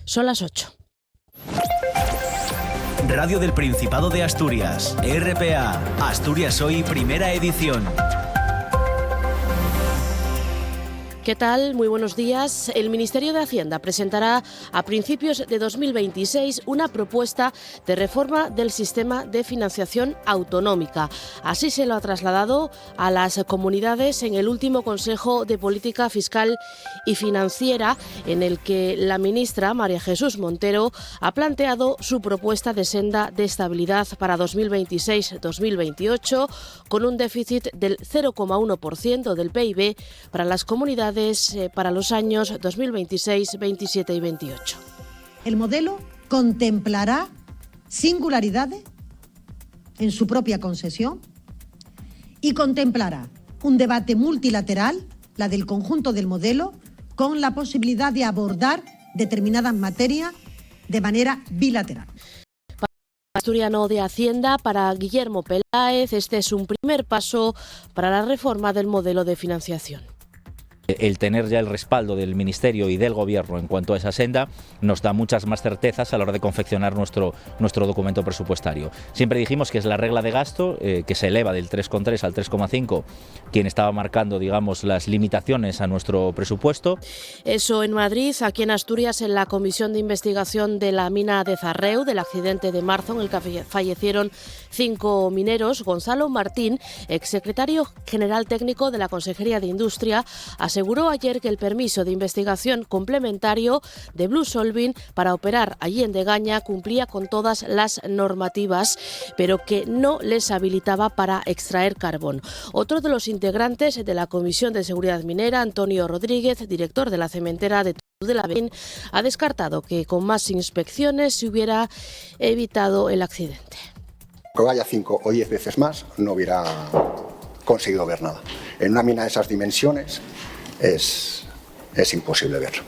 Son las 8. Radio del Principado de Asturias, RPA, Asturias Hoy, primera edición. ¿Qué tal? Muy buenos días. El Ministerio de Hacienda presentará a principios de 2026 una propuesta de reforma del sistema de financiación autonómica. Así se lo ha trasladado a las comunidades en el último Consejo de Política Fiscal y Financiera, en el que la ministra María Jesús Montero ha planteado su propuesta de senda de estabilidad para 2026-2028, con un déficit del 0,1% del PIB para las comunidades para los años 2026, 27 y 28. El modelo contemplará singularidades en su propia concesión y contemplará un debate multilateral, la del conjunto del modelo, con la posibilidad de abordar determinadas materias de manera bilateral. Asturiano de Hacienda, para Guillermo Peláez, este es un primer paso para la reforma del modelo de financiación. El tener ya el respaldo del Ministerio y del Gobierno en cuanto a esa senda nos da muchas más certezas a la hora de confeccionar nuestro documento presupuestario. Siempre dijimos que es la regla de gasto, que se eleva del 3,3 al 3,5, quien estaba marcando, digamos, las limitaciones a nuestro presupuesto. Eso en Madrid. Aquí en Asturias, en la Comisión de Investigación de la mina de Zarreu, del accidente de marzo en el que fallecieron 5 mineros, Gonzalo Martín, exsecretario general técnico de la Consejería de Industria, aseguró ayer que el permiso de investigación complementario de Blue Solving para operar allí en Degaña cumplía con todas las normativas, pero que no les habilitaba para extraer carbón. Otro de los integrantes de la Comisión de Seguridad Minera, Antonio Rodríguez, director de la cementera de Tudela-Berín, ha descartado que con más inspecciones se hubiera evitado el accidente. Que vaya 5 o 10 veces más, no hubiera conseguido ver nada. En una mina de esas dimensiones es imposible verlo.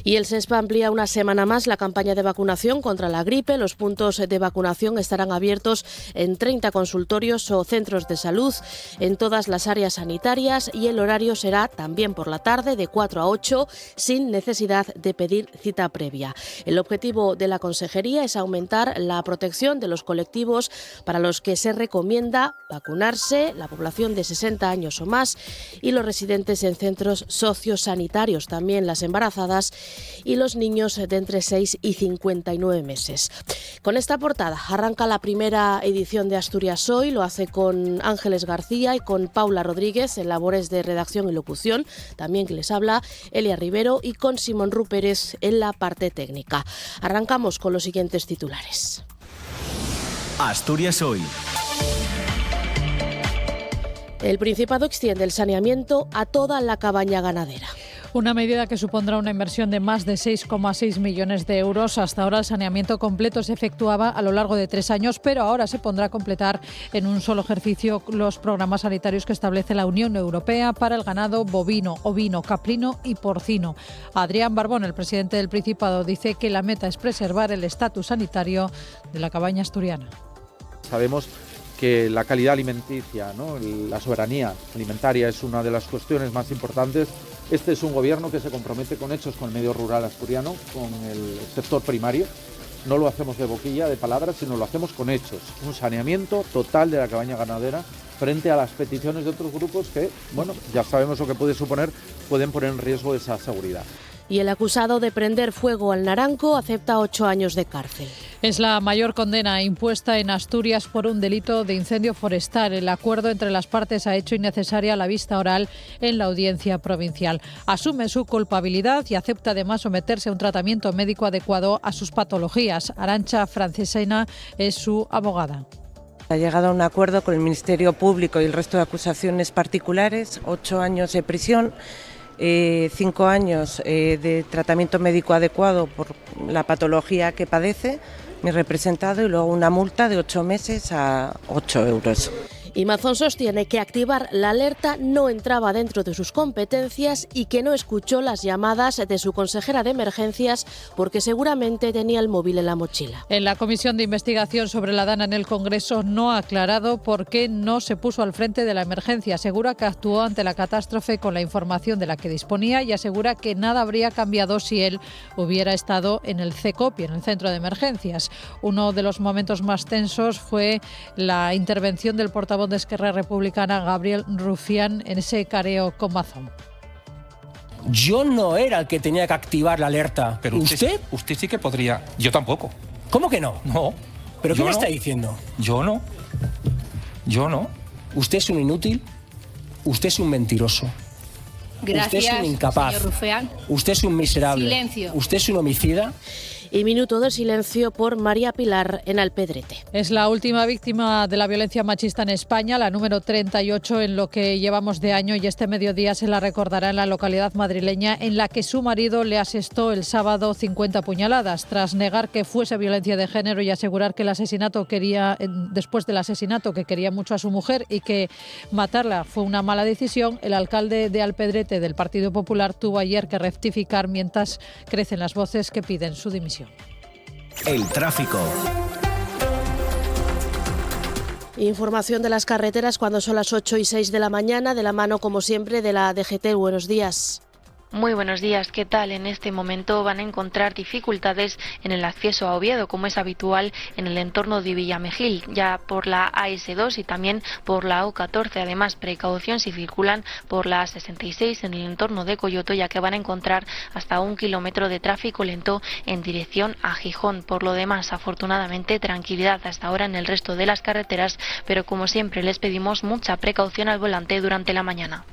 Y el SESPA amplía una semana más la campaña de vacunación contra la gripe. Los puntos de vacunación estarán abiertos en 30 consultorios o centros de salud en todas las áreas sanitarias, y el horario será también por la tarde de 4 a 8 sin necesidad de pedir cita previa. El objetivo de la Consejería es aumentar la protección de los colectivos para los que se recomienda vacunarse, la población de 60 años o más y los residentes en centros sociosanitarios, también las embarazadas y los niños de entre 6 y 59 meses. Con esta portada arranca la primera edición de Asturias Hoy. Lo hace con Ángeles García y con Paula Rodríguez en labores de redacción y locución, también que les habla Elia Rivero, y con Simón Rupérez en la parte técnica. Arrancamos con los siguientes titulares. Asturias Hoy. El Principado extiende el saneamiento a toda la cabaña ganadera. Una medida que supondrá una inversión de más de 6,6 millones de euros. Hasta ahora el saneamiento completo se efectuaba a lo largo de 3 años, pero ahora se pondrá a completar en un solo ejercicio los programas sanitarios que establece la Unión Europea para el ganado bovino, ovino, caprino y porcino. Adrián Barbón, el presidente del Principado, dice que la meta es preservar el estatus sanitario de la cabaña asturiana. Sabemos que la calidad alimenticia, ¿no?, la soberanía alimentaria es una de las cuestiones más importantes. Este es un gobierno que se compromete con hechos con el medio rural asturiano, con el sector primario. No lo hacemos de boquilla, de palabras, sino lo hacemos con hechos. Un saneamiento total de la cabaña ganadera frente a las peticiones de otros grupos que, bueno, ya sabemos lo que puede suponer, pueden poner en riesgo esa seguridad. Y el acusado de prender fuego al Naranco acepta 8 años de cárcel. Es la mayor condena impuesta en Asturias por un delito de incendio forestal. El acuerdo entre las partes ha hecho innecesaria la vista oral en la audiencia provincial. Asume su culpabilidad y acepta además someterse a un tratamiento médico adecuado a sus patologías. Arantxa Francesena es su abogada. Ha llegado a un acuerdo con el Ministerio Público y el resto de acusaciones particulares, 8 años de prisión. 5 años de tratamiento médico adecuado por la patología que padece mi representado, y luego una multa de 8 meses a 8 euros. Y Mazón sostiene que activar la alerta no entraba dentro de sus competencias y que no escuchó las llamadas de su consejera de emergencias porque seguramente tenía el móvil en la mochila. En la Comisión de Investigación sobre la DANA en el Congreso no ha aclarado por qué no se puso al frente de la emergencia. Asegura que actuó ante la catástrofe con la información de la que disponía y asegura que nada habría cambiado si él hubiera estado en el CECOPI, en el Centro de Emergencias. Uno de los momentos más tensos fue la intervención del portavoz de Esquerra Republicana, Gabriel Rufián, en ese careo con Mazón. Yo no era el que tenía que activar la alerta. Pero usted sí que podría. Yo tampoco. ¿Cómo que no? No. ¿Pero qué me está diciendo? Yo no. Usted es un inútil. Usted es un mentiroso. Gracias, usted es un incapaz. señor Rufián. Usted es un miserable. Silencio. Usted es un homicida. Y minuto de silencio por María Pilar en Alpedrete. Es la última víctima de la violencia machista en España, la número 38 en lo que llevamos de año, y este mediodía se la recordará en la localidad madrileña en la que su marido le asestó el sábado 50 puñaladas. Tras negar que fuese violencia de género y asegurar que después del asesinato, que quería mucho a su mujer y que matarla fue una mala decisión, el alcalde de Alpedrete del Partido Popular tuvo ayer que rectificar mientras crecen las voces que piden su dimisión. El tráfico. Información de las carreteras cuando son las 8 y 6 de la mañana, de la mano como siempre de la DGT. Buenos días. Muy buenos días, ¿qué tal? En este momento van a encontrar dificultades en el acceso a Oviedo, como es habitual en el entorno de Villamejil, ya por la AS2 y también por la O14. Además, precaución si circulan por la A66 en el entorno de Coyoto, ya que van a encontrar hasta 1 kilómetro de tráfico lento en dirección a Gijón. Por lo demás, afortunadamente, tranquilidad hasta ahora en el resto de las carreteras, pero como siempre les pedimos mucha precaución al volante durante la mañana.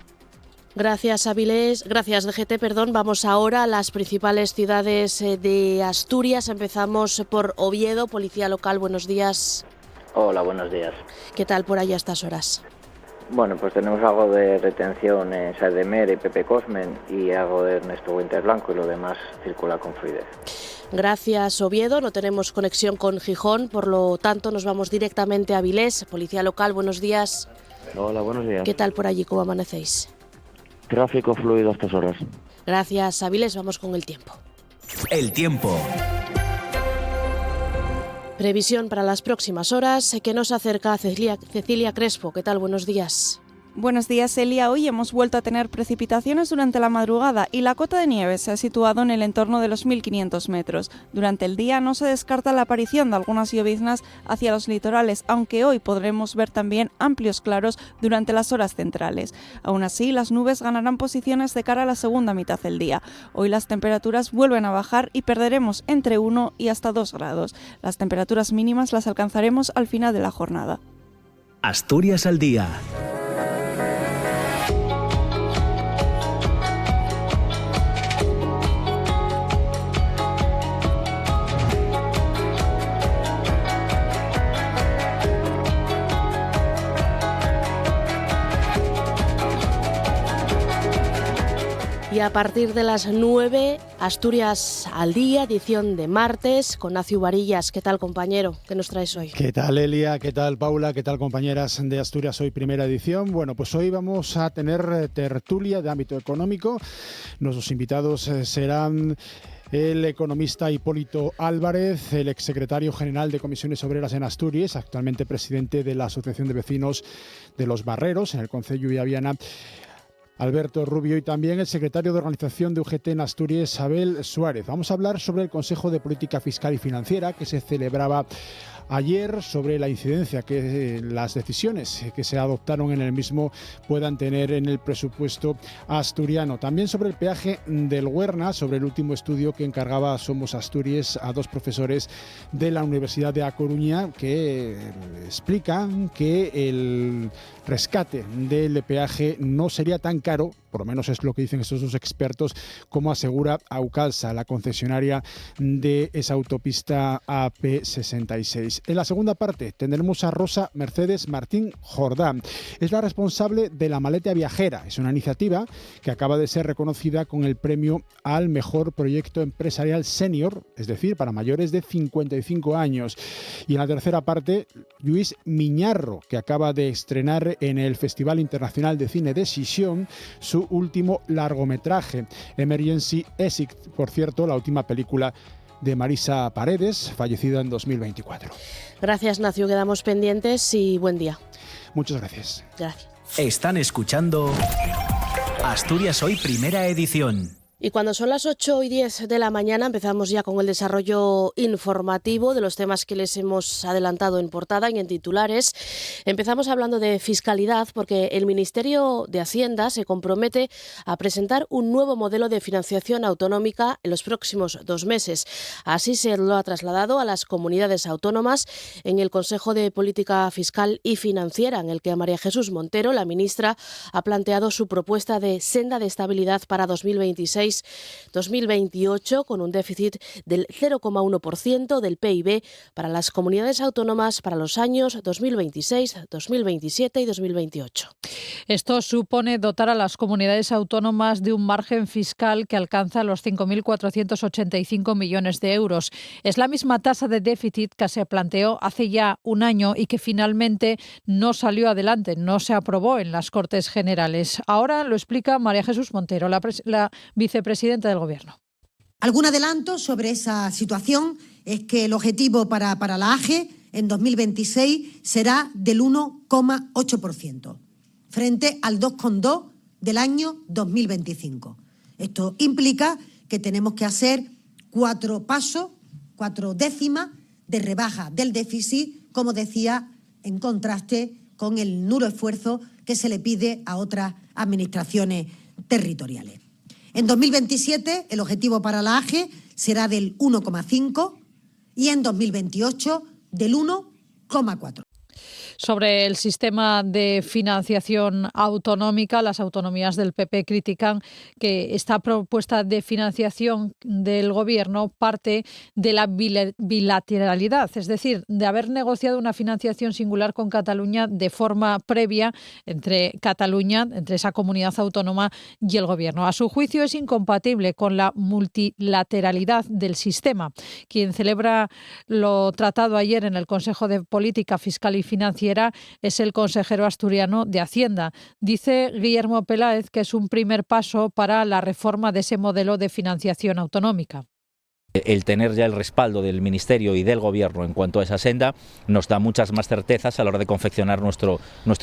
Gracias, Avilés. Gracias, DGT. Vamos ahora a las principales ciudades de Asturias. Empezamos por Oviedo. Policía local, buenos días. Hola, buenos días. ¿Qué tal por ahí a estas horas? Bueno, pues tenemos algo de retención en Saedemer y Pepe Cosmen y algo de Ernesto Winter Blanco, y lo demás circula con fluidez. Gracias, Oviedo. No tenemos conexión con Gijón, por lo tanto nos vamos directamente a Avilés. Policía local, buenos días. Hola, buenos días. ¿Qué tal por allí? ¿Cómo amanecéis? Tráfico fluido a estas horas. Gracias, Avilés. Vamos con el tiempo. El tiempo. Previsión para las próximas horas que nos acerca Cecilia Crespo. ¿Qué tal? Buenos días. Buenos días, Elia. Hoy hemos vuelto a tener precipitaciones durante la madrugada y la cota de nieve se ha situado en el entorno de los 1.500 metros. Durante el día no se descarta la aparición de algunas lloviznas hacia los litorales, aunque hoy podremos ver también amplios claros durante las horas centrales. Aún así, las nubes ganarán posiciones de cara a la segunda mitad del día. Hoy las temperaturas vuelven a bajar y perderemos entre 1 y hasta 2 grados. Las temperaturas mínimas las alcanzaremos al final de la jornada. Asturias al día. Y a partir de las 9, Asturias al día, edición de martes, con Nacio Varillas. ¿Qué tal, compañero? ¿Qué nos traes hoy? ¿Qué tal, Elia? ¿Qué tal, Paula? ¿Qué tal, compañeras de Asturias Hoy, primera edición? Bueno, pues hoy vamos a tener tertulia de ámbito económico. Nuestros invitados serán el economista Hipólito Álvarez, el exsecretario general de Comisiones Obreras en Asturias, actualmente presidente de la Asociación de Vecinos de los Barreros, en el concello de Viana, Alberto Rubio, y también el secretario de Organización de UGT en Asturias, Abel Suárez. Vamos a hablar sobre el Consejo de Política Fiscal y Financiera que se celebraba ayer, sobre la incidencia que las decisiones que se adoptaron en el mismo puedan tener en el presupuesto asturiano. También sobre el peaje del Huerna, sobre el último estudio que encargaba Somos Asturias a 2 profesores de la Universidad de A Coruña, que explican que el rescate del peaje no sería tan caro por lo menos es lo que dicen estos dos expertos, como asegura Aucalsa, la concesionaria de esa autopista AP66. En la segunda parte tendremos a Rosa Mercedes Martín Jordán. Es la responsable de La Maleta Viajera. Es una iniciativa que acaba de ser reconocida con el premio al mejor proyecto empresarial senior, es decir, para mayores de 55 años. Y en la tercera parte, Lluís Miñarro, que acaba de estrenar en el Festival Internacional de Cine de Sisión su último largometraje, Emergency Exit, por cierto, la última película de Marisa Paredes, fallecida en 2024. Gracias, Nacio, quedamos pendientes y buen día. Muchas gracias. Gracias. Están escuchando Asturias Hoy Primera Edición. Y cuando son las 8:10 de la mañana empezamos ya con el desarrollo informativo de los temas que les hemos adelantado en portada y en titulares. Empezamos hablando de fiscalidad porque el Ministerio de Hacienda se compromete a presentar un nuevo modelo de financiación autonómica en los próximos 2 meses. Así se lo ha trasladado a las comunidades autónomas en el Consejo de Política Fiscal y Financiera, en el que María Jesús Montero, la ministra, ha planteado su propuesta de senda de estabilidad para 2026-2028 con un déficit del 0,1% del PIB para las comunidades autónomas para los años 2026, 2027 y 2028. Esto supone dotar a las comunidades autónomas de un margen fiscal que alcanza los 5.485 millones de euros. Es la misma tasa de déficit que se planteó hace ya un año y que finalmente no salió adelante, no se aprobó en las Cortes Generales. Ahora lo explica María Jesús Montero, la vicepresidenta del Gobierno. Algún adelanto sobre esa situación es que el objetivo para la AGE en 2026 será del 1,8%, frente al 2,2% del año 2025. Esto implica que tenemos que hacer 4 pasos, 4 décimas de rebaja del déficit, como decía, en contraste con el nulo esfuerzo que se le pide a otras administraciones territoriales. En 2027 el objetivo para la AGE será del 1,5% y en 2028 del 1,4%. Sobre el sistema de financiación autonómica, las autonomías del PP critican que esta propuesta de financiación del Gobierno parte de la bilateralidad, es decir, de haber negociado una financiación singular con Cataluña de forma previa entre Cataluña, entre esa comunidad autónoma y el Gobierno. A su juicio es incompatible con la multilateralidad del sistema. Quien celebra lo tratado ayer en el Consejo de Política Fiscal y Financiera es el consejero asturiano de Hacienda. Dice Guillermo Peláez que es un primer paso para la reforma de ese modelo de financiación autonómica. El tener ya el respaldo del Ministerio y del Gobierno en cuanto a esa senda nos da muchas más certezas a la hora de confeccionar nuestro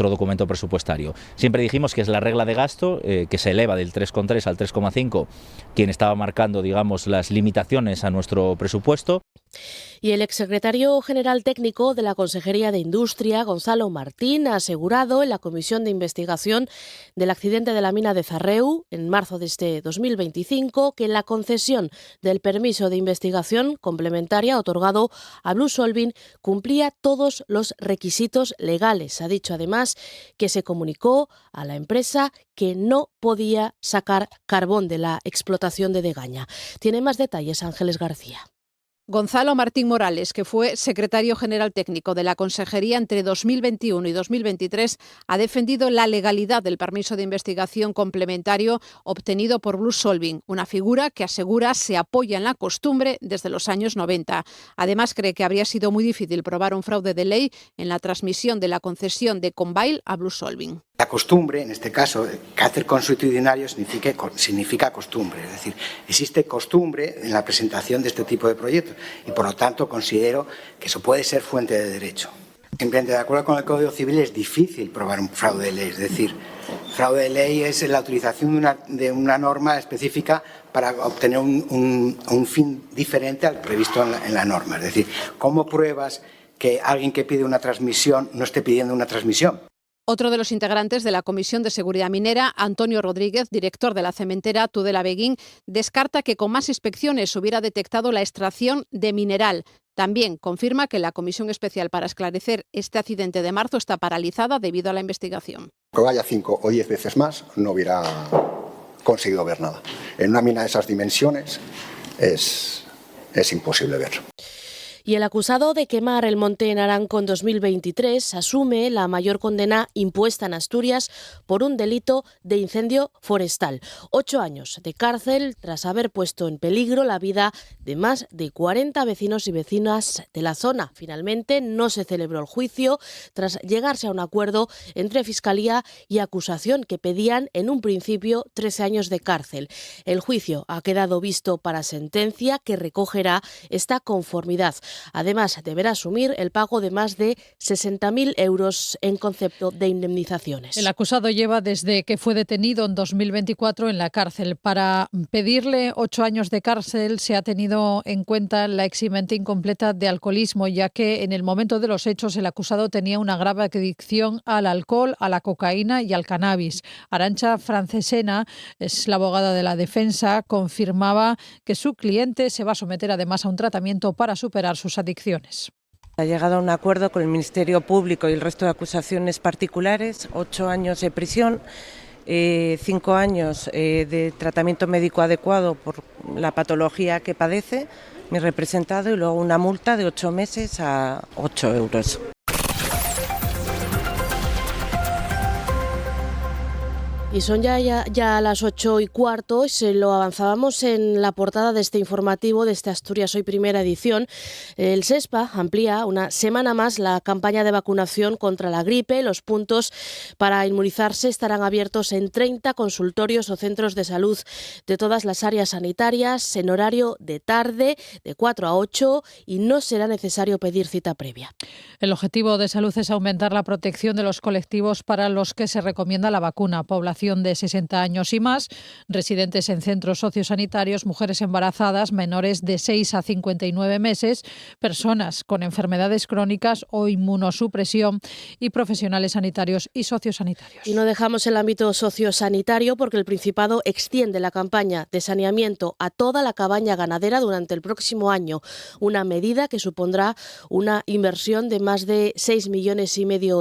documento presupuestario. Siempre dijimos que es la regla de gasto que se eleva del 3,3 al 3,5, quien estaba marcando, digamos, las limitaciones a nuestro presupuesto. Y el exsecretario general técnico de la Consejería de Industria, Gonzalo Martín, ha asegurado en la comisión de investigación del accidente de la mina de Zarreu en marzo de este 2025 que la concesión del permiso de investigación complementaria otorgado a Blue Solving cumplía todos los requisitos legales. Ha dicho además que se comunicó a la empresa que no podía sacar carbón de la explotación de Degaña. Tiene más detalles Ángeles García. Gonzalo Martín Morales, que fue secretario general técnico de la Consejería entre 2021 y 2023, ha defendido la legalidad del permiso de investigación complementario obtenido por Blue Solving, una figura que asegura se apoya en la costumbre desde los años 90. Además, cree que habría sido muy difícil probar un fraude de ley en la transmisión de la concesión de Combail a Blue Solving. La costumbre, en este caso, carácter consuetudinario significa costumbre, es decir, existe costumbre en la presentación de este tipo de proyectos y, por lo tanto, considero que eso puede ser fuente de derecho. Simplemente, de acuerdo con el Código Civil, es difícil probar un fraude de ley, es decir, fraude de ley es la utilización de una norma específica para obtener un fin diferente al previsto en la norma. Es decir, ¿cómo pruebas que alguien que pide una transmisión no esté pidiendo una transmisión? Otro de los integrantes de la Comisión de Seguridad Minera, Antonio Rodríguez, director de la cementera Tudela Beguín, descarta que con más inspecciones hubiera detectado la extracción de mineral. También confirma que la Comisión Especial para esclarecer este accidente de marzo está paralizada debido a la investigación. Que vaya 5 o 10 veces más no hubiera conseguido ver nada. En una mina de esas dimensiones es imposible ver. Y el acusado de quemar el Monte Naranco en 2023 asume la mayor condena impuesta en Asturias por un delito de incendio forestal. 8 años de cárcel tras haber puesto en peligro la vida de más de 40 vecinos y vecinas de la zona. Finalmente no se celebró el juicio tras llegarse a un acuerdo entre Fiscalía y acusación que pedían en un principio 13 años de cárcel. El juicio ha quedado visto para sentencia que recogerá esta conformidad. Además, deberá asumir el pago de más de 60.000 euros en concepto de indemnizaciones. El acusado lleva desde que fue detenido en 2024 en la cárcel. Para pedirle 8 años de cárcel se ha tenido en cuenta la eximente incompleta de alcoholismo, ya que en el momento de los hechos el acusado tenía una grave adicción al alcohol, a la cocaína y al cannabis. Arantxa Francesena, es la abogada de la defensa, confirmaba que su cliente se va a someter además a un tratamiento para superar sus adicciones. Ha llegado a un acuerdo con el Ministerio Público y el resto de acusaciones particulares, 8 años de prisión, 5 años de tratamiento médico adecuado por la patología que padece, mi representado, y luego una multa de 8 meses a 8 euros. Y son ya a las 8:15, y se lo avanzábamos en la portada de este informativo de este Asturias Hoy Primera Edición. El SESPA amplía una semana más la campaña de vacunación contra la gripe. Los puntos para inmunizarse estarán abiertos en 30 consultorios o centros de salud de todas las áreas sanitarias en horario de tarde, de 4 a 8, y no será necesario pedir cita previa. El objetivo de salud es aumentar la protección de los colectivos para los que se recomienda la vacuna: población de 60 años y más, residentes en centros sociosanitarios, mujeres embarazadas, menores de 6 a 59 meses, personas con enfermedades crónicas o inmunosupresión y profesionales sanitarios y sociosanitarios. Y no dejamos el ámbito sociosanitario porque el Principado extiende la campaña de saneamiento a toda la cabaña ganadera durante el próximo año, una medida que supondrá una inversión de más de 6,5 millones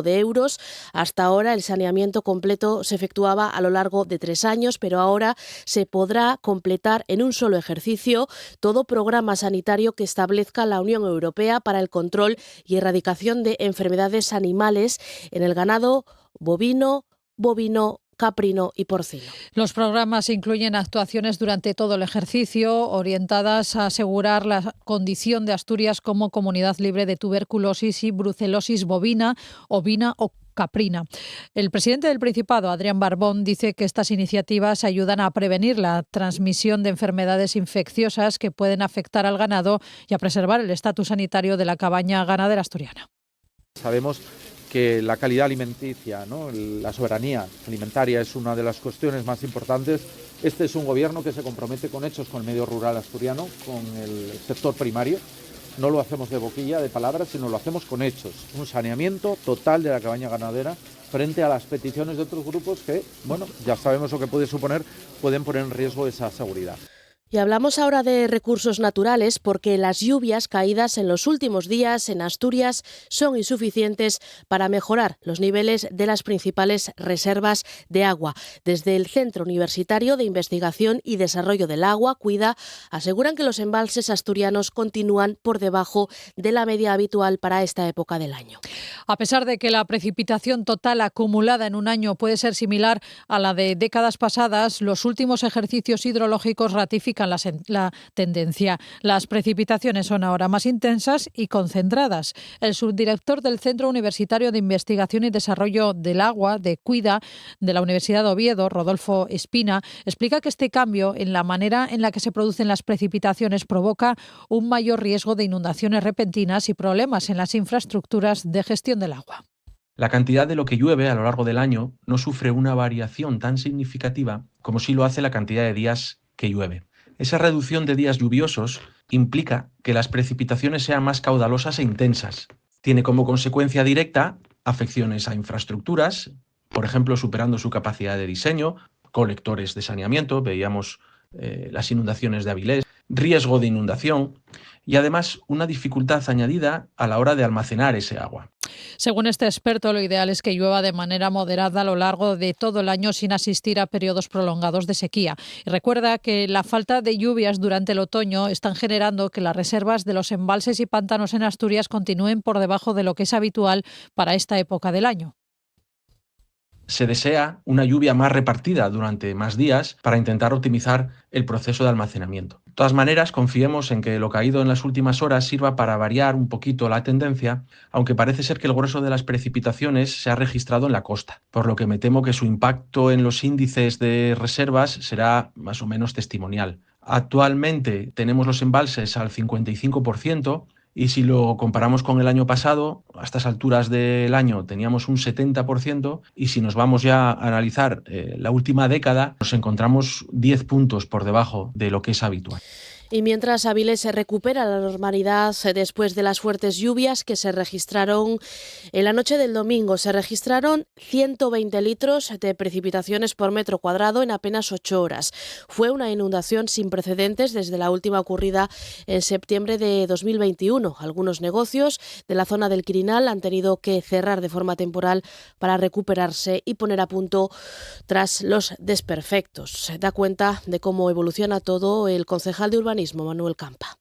de euros. Hasta ahora el saneamiento completo se efectuaba a lo largo de 3 años, pero ahora se podrá completar en un solo ejercicio todo programa sanitario que establezca la Unión Europea para el control y erradicación de enfermedades animales en el ganado bovino, caprino y porcino. Los programas incluyen actuaciones durante todo el ejercicio orientadas a asegurar la condición de Asturias como comunidad libre de tuberculosis y brucelosis bovina, ovina o caprina. El presidente del Principado, Adrián Barbón, dice que estas iniciativas ayudan a prevenir la transmisión de enfermedades infecciosas que pueden afectar al ganado y a preservar el estatus sanitario de la cabaña ganadera asturiana. Sabemos que la calidad alimenticia, ¿no?, la soberanía alimentaria es una de las cuestiones más importantes. Este es un gobierno que se compromete con hechos con el medio rural asturiano, con el sector primario. No lo hacemos de boquilla, de palabras, sino lo hacemos con hechos. Un saneamiento total de la cabaña ganadera frente a las peticiones de otros grupos que, bueno, ya sabemos lo que puede suponer, pueden poner en riesgo esa seguridad. Y hablamos ahora de recursos naturales porque las lluvias caídas en los últimos días en Asturias son insuficientes para mejorar los niveles de las principales reservas de agua. Desde el Centro Universitario de Investigación y Desarrollo del Agua, CUIDA, aseguran que los embalses asturianos continúan por debajo de la media habitual para esta época del año. A pesar de que la precipitación total acumulada en un año puede ser similar a la de décadas pasadas, los últimos ejercicios hidrológicos ratifican la tendencia. Las precipitaciones son ahora más intensas y concentradas. El subdirector del Centro Universitario de Investigación y Desarrollo del Agua, de CUIDA, de la Universidad de Oviedo, Rodolfo Espina, explica que este cambio en la manera en la que se producen las precipitaciones provoca un mayor riesgo de inundaciones repentinas y problemas en las infraestructuras de gestión del agua. La cantidad de lo que llueve a lo largo del año no sufre una variación tan significativa como sí lo hace la cantidad de días que llueve. Esa reducción de días lluviosos implica que las precipitaciones sean más caudalosas e intensas. Tiene como consecuencia directa afecciones a infraestructuras, por ejemplo, superando su capacidad de diseño, colectores de saneamiento, veíamos las inundaciones de Avilés, riesgo de inundación y además una dificultad añadida a la hora de almacenar ese agua. Según este experto, lo ideal es que llueva de manera moderada a lo largo de todo el año sin asistir a periodos prolongados de sequía. Y recuerda que la falta de lluvias durante el otoño están generando que las reservas de los embalses y pantanos en Asturias continúen por debajo de lo que es habitual para esta época del año. Se desea una lluvia más repartida durante más días para intentar optimizar el proceso de almacenamiento. De todas maneras, confiemos en que lo caído en las últimas horas sirva para variar un poquito la tendencia, aunque parece ser que el grueso de las precipitaciones se ha registrado en la costa, por lo que me temo que su impacto en los índices de reservas será más o menos testimonial. Actualmente tenemos los embalses al 55%, y si lo comparamos con el año pasado, a estas alturas del año teníamos un 70%, y si nos vamos ya a analizar la última década, nos encontramos 10 puntos por debajo de lo que es habitual. Y mientras Avilés se recupera la normalidad después de las fuertes lluvias que se registraron en la noche del domingo, se registraron 120 litros de precipitaciones por metro cuadrado en apenas 8 horas. Fue una inundación sin precedentes desde la última ocurrida en septiembre de 2021. Algunos negocios de la zona del Quirinal han tenido que cerrar de forma temporal para recuperarse y poner a punto tras los desperfectos. Se da cuenta de cómo evoluciona todo el concejal de Urbanismo, Manuel Campa.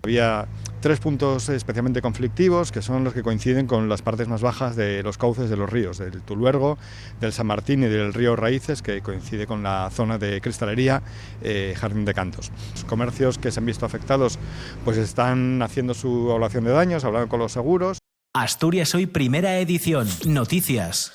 Había 3 puntos especialmente conflictivos, que son los que coinciden con las partes más bajas de los cauces de los ríos, del Tuluergo, del San Martín y del río Raíces, que coincide con la zona de cristalería, Jardín de Cantos. Los comercios que se han visto afectados pues están haciendo su evaluación de daños, hablando con los seguros. Asturias Hoy, primera edición. Noticias.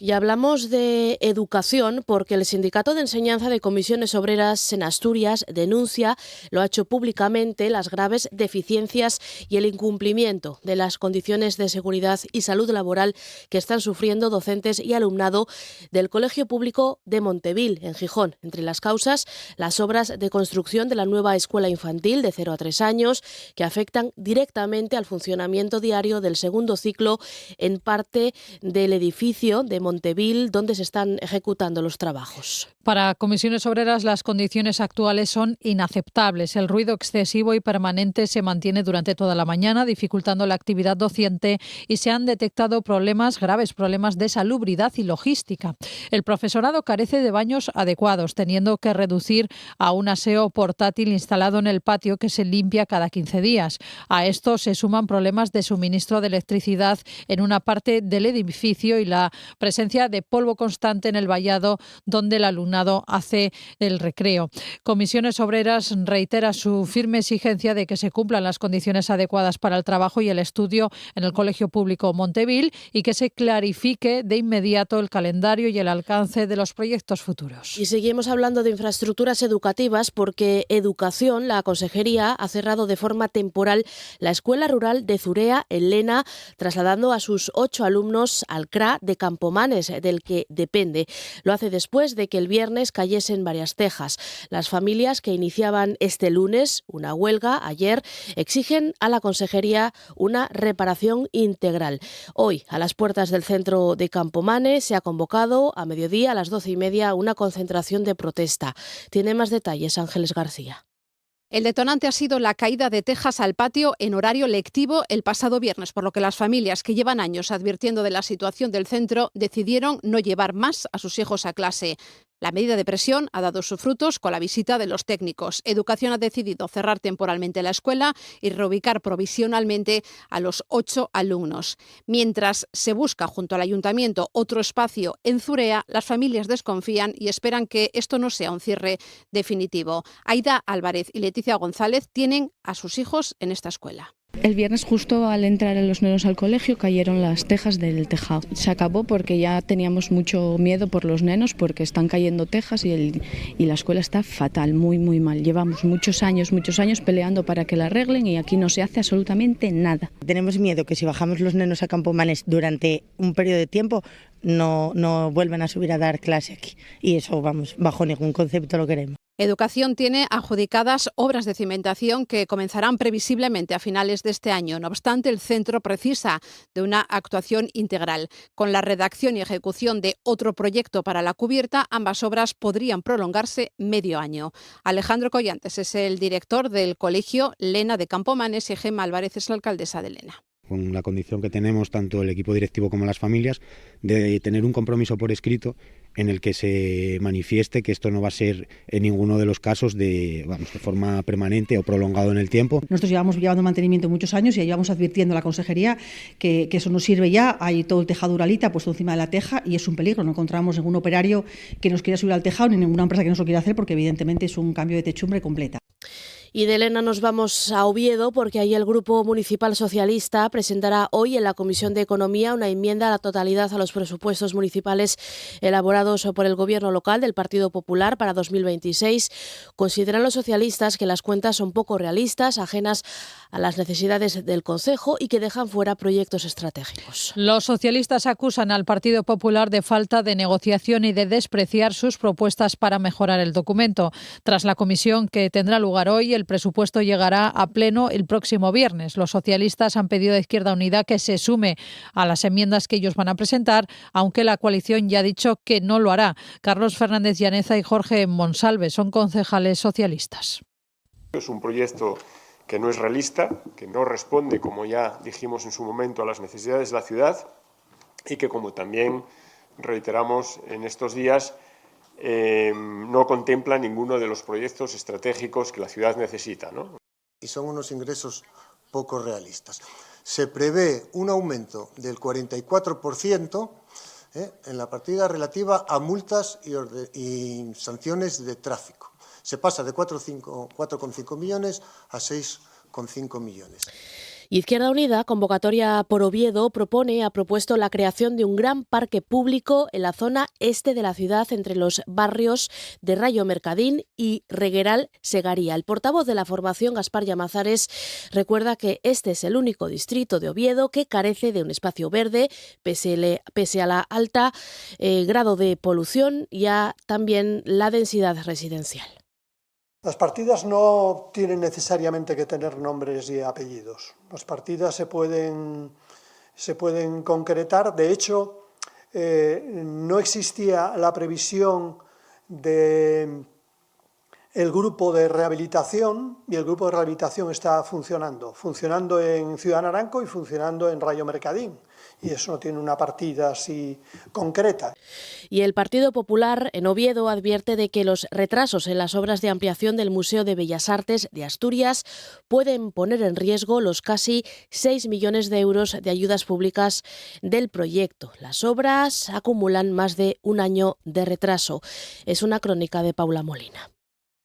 Y hablamos de educación porque el Sindicato de Enseñanza de Comisiones Obreras en Asturias denuncia, lo ha hecho públicamente, las graves deficiencias y el incumplimiento de las condiciones de seguridad y salud laboral que están sufriendo docentes y alumnado del Colegio Público de Montevil, en Gijón. Entre las causas, las obras de construcción de la nueva escuela infantil de 0 a 3 años que afectan directamente al funcionamiento diario del segundo ciclo en parte del edificio de Montevil, donde se están ejecutando los trabajos. Para Comisiones Obreras, las condiciones actuales son inaceptables. El ruido excesivo y permanente se mantiene durante toda la mañana, dificultando la actividad docente, y se han detectado graves problemas de salubridad y logística. El profesorado carece de baños adecuados, teniendo que reducir a un aseo portátil instalado en el patio que se limpia cada 15 días. A esto se suman problemas de suministro de electricidad en una parte del edificio y la presencia de polvo constante en el vallado donde el alumnado hace el recreo. Comisiones Obreras reitera su firme exigencia de que se cumplan las condiciones adecuadas para el trabajo y el estudio en el Colegio Público Montevil y que se clarifique de inmediato el calendario y el alcance de los proyectos futuros. Y seguimos hablando de infraestructuras educativas porque Educación, la Consejería, ha cerrado de forma temporal la Escuela Rural de Zurea, en Lena, trasladando a sus 8 alumnos al CRA de Campomanes, del que depende. Lo hace después de que el viernes cayesen varias tejas. Las familias que iniciaban este lunes una huelga ayer exigen a la Consejería una reparación integral. Hoy, a las puertas del centro de Campomanes, se ha convocado a mediodía a las 12:30 una concentración de protesta. Tiene más detalles Ángeles García. El detonante ha sido la caída de tejas al patio en horario lectivo el pasado viernes, por lo que las familias que llevan años advirtiendo de la situación del centro decidieron no llevar más a sus hijos a clase. La medida de presión ha dado sus frutos con la visita de los técnicos. Educación ha decidido cerrar temporalmente la escuela y reubicar provisionalmente a los 8 alumnos. Mientras se busca junto al ayuntamiento otro espacio en Zurea, las familias desconfían y esperan que esto no sea un cierre definitivo. Aida Álvarez y Leticia González tienen a sus hijos en esta escuela. El viernes, justo al entrar a los nenos al colegio, cayeron las tejas del tejado. Se acabó porque ya teníamos mucho miedo por los nenos porque están cayendo tejas y la escuela está fatal, muy muy mal. Llevamos muchos años peleando para que la arreglen y aquí no se hace absolutamente nada. Tenemos miedo que si bajamos los nenos a Campomanes durante un periodo de tiempo no vuelvan a subir a dar clase aquí y eso, bajo ningún concepto lo queremos. Educación tiene adjudicadas obras de cimentación que comenzarán previsiblemente a finales de este año. No obstante, el centro precisa de una actuación integral. Con la redacción y ejecución de otro proyecto para la cubierta, ambas obras podrían prolongarse medio año. Alejandro Collantes es el director del colegio Lena de Campomanes y Gemma Álvarez es la alcaldesa de Lena. Con la condición que tenemos tanto el equipo directivo como las familias de tener un compromiso por escrito en el que se manifieste que esto no va a ser en ninguno de los casos de forma permanente o prolongado en el tiempo. Nosotros llevamos llevando mantenimiento muchos años y llevamos advirtiendo a la consejería que eso no sirve ya. Hay todo el tejado uralita puesto encima de la teja y es un peligro. No encontramos ningún operario que nos quiera subir al tejado ni ninguna empresa que nos lo quiera hacer porque evidentemente es un cambio de techumbre completa. Y de Lena nos vamos a Oviedo porque ahí el Grupo Municipal Socialista presentará hoy en la Comisión de Economía una enmienda a la totalidad a los presupuestos municipales elaborados por el Gobierno local del Partido Popular para 2026. Consideran los socialistas que las cuentas son poco realistas, ajenas a las necesidades del concejo y que dejan fuera proyectos estratégicos. Los socialistas acusan al Partido Popular de falta de negociación y de despreciar sus propuestas para mejorar el documento. Tras la comisión que tendrá lugar hoy, el presupuesto llegará a pleno el próximo viernes. Los socialistas han pedido a Izquierda Unida que se sume a las enmiendas que ellos van a presentar, aunque la coalición ya ha dicho que no lo hará. Carlos Fernández Llaneza y Jorge Monsalve son concejales socialistas. Es un proyecto que no es realista, que no responde, como ya dijimos en su momento, a las necesidades de la ciudad y que, como también reiteramos en estos días, no contempla ninguno de los proyectos estratégicos que la ciudad necesita, ¿no? Y son unos ingresos poco realistas. Se prevé un aumento del 44% en la partida relativa a multas y sanciones de tráfico. Se pasa de 4,5 millones a 6,5 millones. Izquierda Unida, convocatoria por Oviedo, ha propuesto la creación de un gran parque público en la zona este de la ciudad entre los barrios de Rayo Mercadín y Regueral Segaría. El portavoz de la formación, Gaspar Llamazares, recuerda que este es el único distrito de Oviedo que carece de un espacio verde, pese a la alta grado de polución y a también la densidad residencial. Las partidas no tienen necesariamente que tener nombres y apellidos. Las partidas se pueden concretar. De hecho, no existía la previsión de el grupo de rehabilitación y el grupo de rehabilitación está funcionando en Ciudad Naranco y funcionando en Rayo Mercadín. Y eso no tiene una partida así concreta. Y el Partido Popular en Oviedo advierte de que los retrasos en las obras de ampliación del Museo de Bellas Artes de Asturias pueden poner en riesgo los casi 6 millones de euros de ayudas públicas del proyecto. Las obras acumulan más de un año de retraso. Es una crónica de Paula Molina.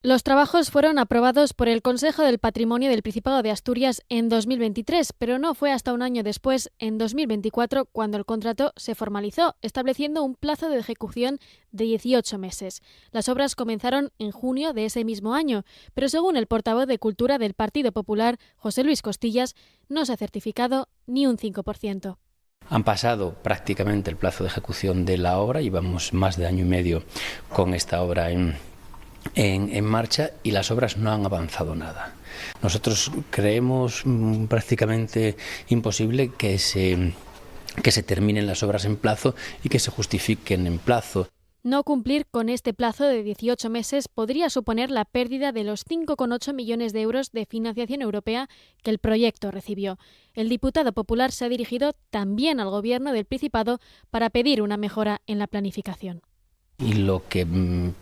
Los trabajos fueron aprobados por el Consejo del Patrimonio del Principado de Asturias en 2023, pero no fue hasta un año después, en 2024, cuando el contrato se formalizó, estableciendo un plazo de ejecución de 18 meses. Las obras comenzaron en junio de ese mismo año, pero según el portavoz de Cultura del Partido Popular, José Luis Costillas, no se ha certificado ni un 5%. Han pasado prácticamente el plazo de ejecución de la obra, llevamos más de año y medio con esta obra en marcha y las obras no han avanzado nada. Nosotros creemos prácticamente imposible que se terminen las obras en plazo y que se justifiquen en plazo. No cumplir con este plazo de 18 meses podría suponer la pérdida de los 5,8 millones de euros de financiación europea que el proyecto recibió. El diputado popular se ha dirigido también al Gobierno del Principado para pedir una mejora en la planificación. Y lo que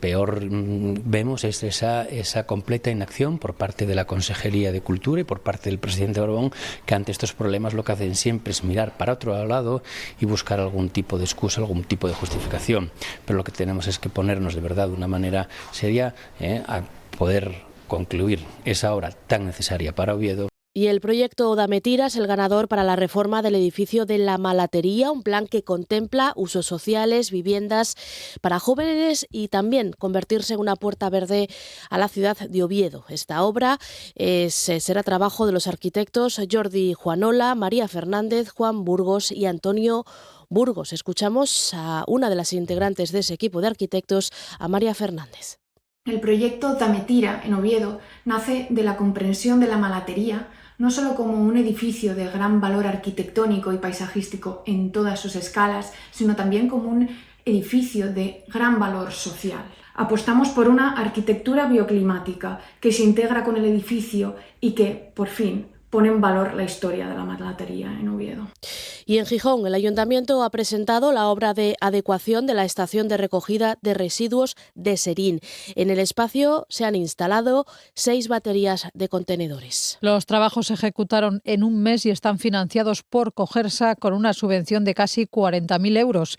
peor vemos es esa completa inacción por parte de la Consejería de Cultura y por parte del presidente Borbón, que ante estos problemas lo que hacen siempre es mirar para otro lado y buscar algún tipo de excusa, algún tipo de justificación. Pero lo que tenemos es que ponernos de verdad de una manera seria a poder concluir esa obra tan necesaria para Oviedo. Y el proyecto Dame Tira es el ganador para la reforma del edificio de la Malatería, un plan que contempla usos sociales, viviendas para jóvenes y también convertirse en una puerta verde a la ciudad de Oviedo. Esta obra será trabajo de los arquitectos Jordi Juanola, María Fernández, Juan Burgos y Antonio Burgos. Escuchamos a una de las integrantes de ese equipo de arquitectos, a María Fernández. El proyecto Dametira, en Oviedo, nace de la comprensión de la malatería, no solo como un edificio de gran valor arquitectónico y paisajístico en todas sus escalas, sino también como un edificio de gran valor social. Apostamos por una arquitectura bioclimática que se integra con el edificio y que, por fin, pone en valor la historia de la malatería en Oviedo. Y en Gijón, el Ayuntamiento ha presentado la obra de adecuación de la estación de recogida de residuos de Serín. En el espacio se han instalado 6 baterías de contenedores. Los trabajos se ejecutaron en un mes y están financiados por Cogersa con una subvención de casi 40.000 euros.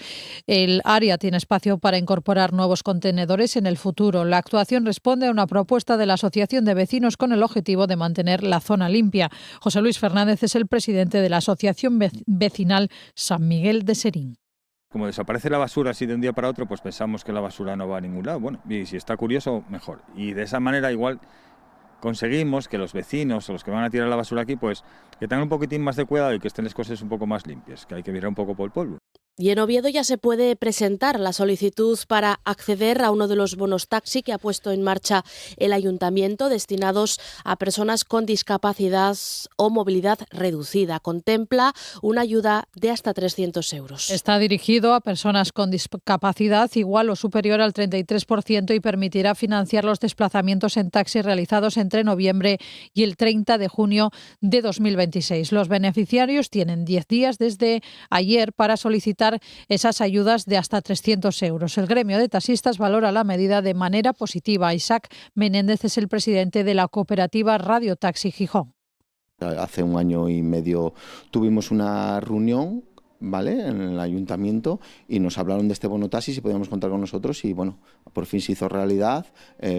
El área tiene espacio para incorporar nuevos contenedores en el futuro. La actuación responde a una propuesta de la Asociación de Vecinos con el objetivo de mantener la zona limpia. José Luis Fernández es el presidente de la Asociación Vecinal San Miguel de Serín. Como desaparece la basura así de un día para otro, pues pensamos que la basura no va a ningún lado. Bueno, y si está curioso, mejor. Y de esa manera igual conseguimos que los vecinos o los que van a tirar la basura aquí, pues que tengan un poquitín más de cuidado y que estén las cosas un poco más limpias, que hay que mirar un poco por el polvo. Y en Oviedo ya se puede presentar la solicitud para acceder a uno de los bonos taxi que ha puesto en marcha el Ayuntamiento, destinados a personas con discapacidad o movilidad reducida. Contempla una ayuda de hasta 300 euros. Está dirigido a personas con discapacidad igual o superior al 33% y permitirá financiar los desplazamientos en taxi realizados entre noviembre y el 30 de junio de 2026. Los beneficiarios tienen 10 días desde ayer para solicitar esas ayudas de hasta 300 euros. El gremio de taxistas valora la medida de manera positiva. Isaac Menéndez es el presidente de la cooperativa Radio Taxi Gijón. Hace 1 año y medio tuvimos una reunión, ¿vale?, en el ayuntamiento y nos hablaron de este bono taxi, si podíamos contar con nosotros y bueno, por fin se hizo realidad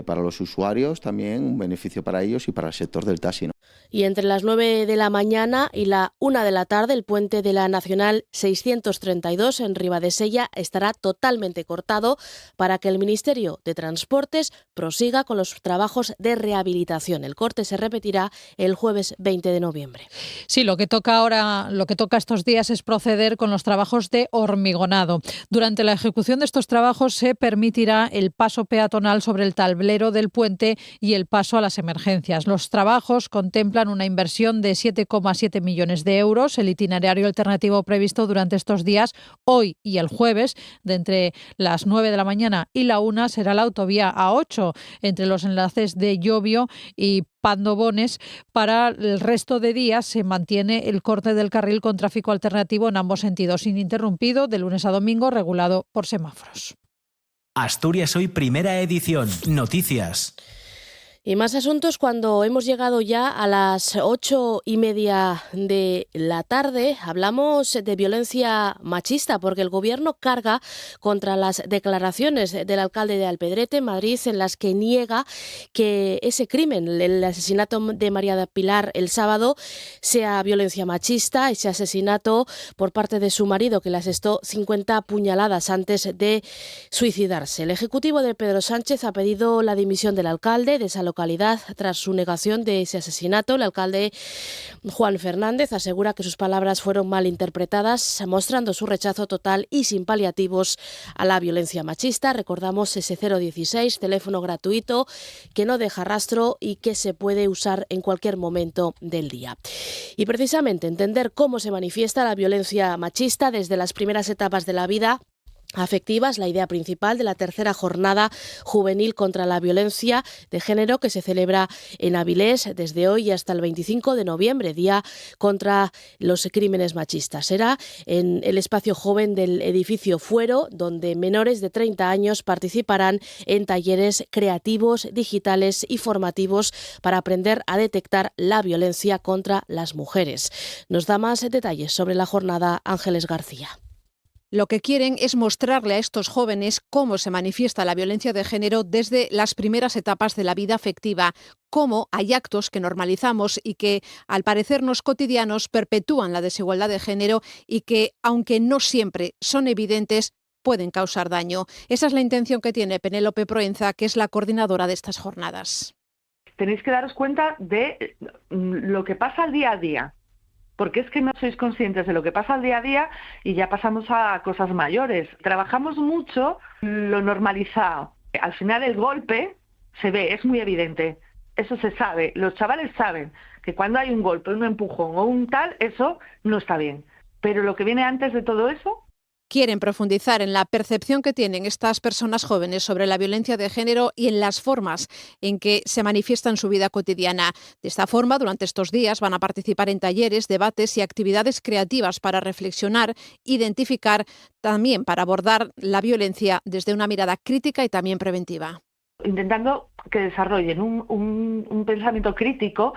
para los usuarios, también un beneficio para ellos y para el sector del taxi, ¿no? Y entre las 9 de la mañana y la 1 de la tarde, el puente de la Nacional 632 en Ribadesella estará totalmente cortado para que el Ministerio de Transportes prosiga con los trabajos de rehabilitación. El corte se repetirá el jueves 20 de noviembre. Sí, lo que toca estos días es proceder con los trabajos de hormigonado. Durante la ejecución de estos trabajos se permitirá el paso peatonal sobre el tablero del puente y el paso a las emergencias. Los trabajos contemplan una inversión de 7,7 millones de euros. El itinerario alternativo previsto durante estos días, hoy y el jueves, de entre las 9 de la mañana y la 1, será la autovía A8 entre los enlaces de Llobio y Pandobones. Para el resto de días se mantiene el corte del carril con tráfico alternativo en ambos sentidos, ininterrumpido de lunes a domingo, regulado por semáforos. Asturias Hoy, primera edición. Noticias. Y más asuntos cuando hemos llegado ya a las 8:30 de la tarde. Hablamos de violencia machista porque el Gobierno carga contra las declaraciones del alcalde de Alpedrete, Madrid, en las que niega que ese crimen, el asesinato de María del Pilar el sábado, sea violencia machista, ese asesinato por parte de su marido que le asestó 50 puñaladas antes de suicidarse. El Ejecutivo de Pedro Sánchez ha pedido la dimisión del alcalde de esa localidad tras su negación de ese asesinato. El alcalde Juan Fernández asegura que sus palabras fueron mal interpretadas, mostrando su rechazo total y sin paliativos a la violencia machista. Recordamos ese 016, teléfono gratuito que no deja rastro y que se puede usar en cualquier momento del día. Y precisamente entender cómo se manifiesta la violencia machista desde las primeras etapas de la vida afectiva es la idea principal de la tercera jornada juvenil contra la violencia de género que se celebra en Avilés desde hoy hasta el 25 de noviembre, Día contra los Crímenes Machistas. Será en el espacio joven del edificio Fuero, donde menores de 30 años participarán en talleres creativos, digitales y formativos para aprender a detectar la violencia contra las mujeres. Nos da más detalles sobre la jornada Ángeles García. Lo que quieren es mostrarle a estos jóvenes cómo se manifiesta la violencia de género desde las primeras etapas de la vida afectiva, cómo hay actos que normalizamos y que, al parecernos cotidianos, perpetúan la desigualdad de género y que, aunque no siempre son evidentes, pueden causar daño. Esa es la intención que tiene Penélope Proenza, que es la coordinadora de estas jornadas. Tenéis que daros cuenta de lo que pasa al día a día. Porque es que no sois conscientes de lo que pasa al día a día y ya pasamos a cosas mayores. Trabajamos mucho lo normalizado. Al final el golpe se ve, es muy evidente. Eso se sabe. Los chavales saben que cuando hay un golpe, un empujón o un tal, eso no está bien. Pero lo que viene antes de todo eso... Quieren profundizar en la percepción que tienen estas personas jóvenes sobre la violencia de género y en las formas en que se manifiesta en su vida cotidiana. De esta forma, durante estos días van a participar en talleres, debates y actividades creativas para reflexionar, identificar, también para abordar la violencia desde una mirada crítica y también preventiva. Intentando que desarrollen un pensamiento crítico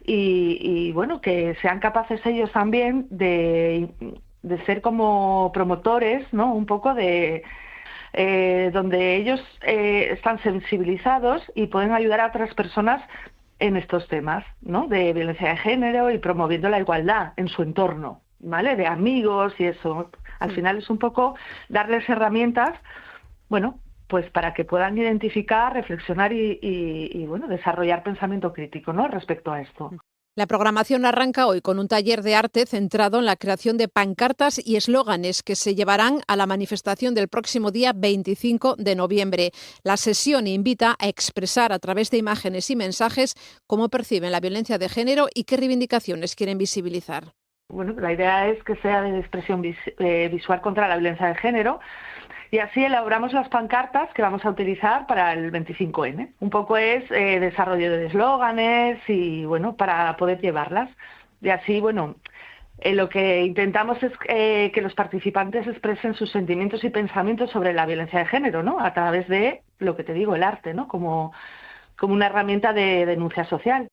y bueno, que sean capaces ellos también de ser como promotores, ¿no? Un poco de donde ellos están sensibilizados y pueden ayudar a otras personas en estos temas, ¿no? De violencia de género y promoviendo la igualdad en su entorno, ¿vale? De amigos y eso. Al final es un poco darles herramientas, bueno, pues para que puedan identificar, reflexionar y bueno, desarrollar pensamiento crítico, ¿no? Respecto a esto. La programación arranca hoy con un taller de arte centrado en la creación de pancartas y eslóganes que se llevarán a la manifestación del próximo día 25 de noviembre. La sesión invita a expresar a través de imágenes y mensajes cómo perciben la violencia de género y qué reivindicaciones quieren visibilizar. Bueno, la idea es que sea de expresión visual contra la violencia de género. Y así elaboramos las pancartas que vamos a utilizar para el 25N. Un poco es desarrollo de eslóganes y, bueno, para poder llevarlas. Y así, bueno, lo que intentamos es que los participantes expresen sus sentimientos y pensamientos sobre la violencia de género, ¿no? A través de, lo que te digo, el arte, ¿no? Como una herramienta de denuncia social.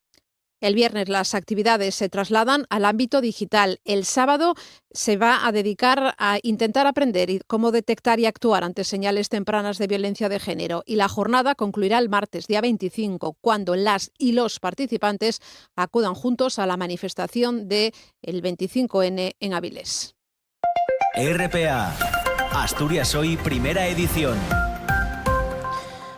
El viernes las actividades se trasladan al ámbito digital. El sábado se va a dedicar a intentar aprender cómo detectar y actuar ante señales tempranas de violencia de género. Y la jornada concluirá el martes, día 25, cuando las y los participantes acudan juntos a la manifestación del 25N en Avilés. RPA, Asturias Hoy, primera edición.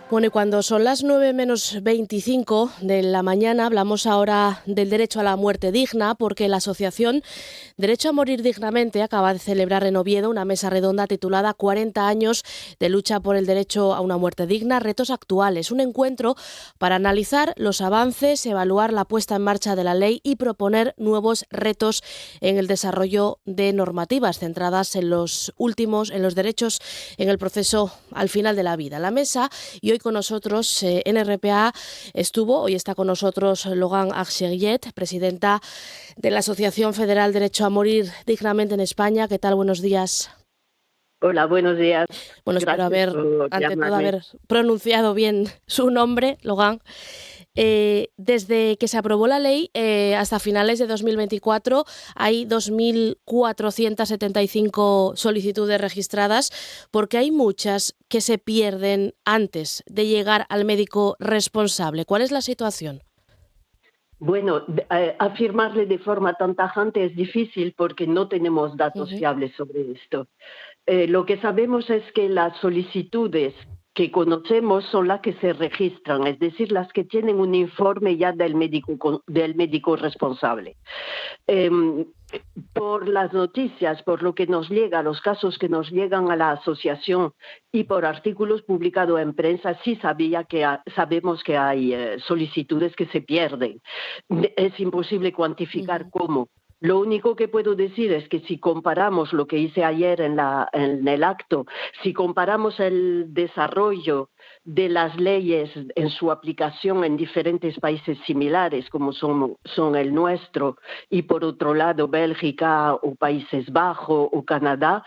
Bueno, y cuando son las 9:25 de la mañana, hablamos ahora del derecho a la muerte digna, porque la asociación Derecho a Morir Dignamente acaba de celebrar en Oviedo una mesa redonda titulada 40 años de lucha por el derecho a una muerte digna, retos actuales. Un encuentro para analizar los avances, evaluar la puesta en marcha de la ley y proponer nuevos retos en el desarrollo de normativas centradas en los derechos en el proceso al final de la vida. La mesa, y hoy con nosotros en RPA hoy está con nosotros Logan Archeguiet, presidenta de la Asociación Federal Derecho a Morir Dignamente en España. ¿Qué tal? Buenos días. Hola, buenos días. Bueno, espero haber pronunciado bien su nombre, Logan. Desde que se aprobó la ley hasta finales de 2024 hay 2.475 solicitudes registradas, porque hay muchas que se pierden antes de llegar al médico responsable. ¿Cuál es la situación? Bueno, afirmarle de forma tan tajante es difícil porque no tenemos datos fiables sobre esto. Lo que sabemos es que las solicitudes que conocemos son las que se registran, es decir, las que tienen un informe ya del médico responsable. Por las noticias, por lo que nos llega, los casos que nos llegan a la asociación y por artículos publicados en prensa, sí sabemos que hay solicitudes que se pierden. Es imposible cuantificar cómo. Lo único que puedo decir es que si comparamos lo que hice ayer en el acto, si comparamos el desarrollo de las leyes en su aplicación en diferentes países similares, como son el nuestro, y por otro lado Bélgica o Países Bajos o Canadá,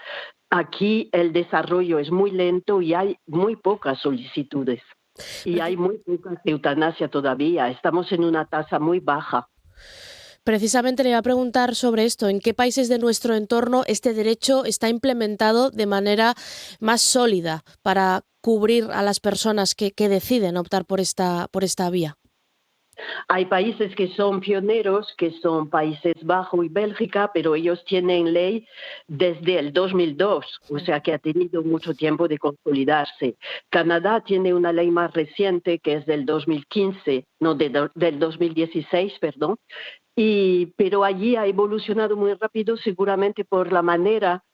aquí el desarrollo es muy lento y hay muy pocas solicitudes. Y hay muy poca eutanasia todavía. Estamos en una tasa muy baja. Precisamente le iba a preguntar sobre esto. ¿En qué países de nuestro entorno este derecho está implementado de manera más sólida para cubrir a las personas que deciden optar por esta vía? Hay países que son pioneros, que son Países Bajos y Bélgica, pero ellos tienen ley desde el 2002, o sea que ha tenido mucho tiempo de consolidarse. Canadá tiene una ley más reciente que es del 2015, no, del 2016, perdón, pero allí ha evolucionado muy rápido, seguramente por la manera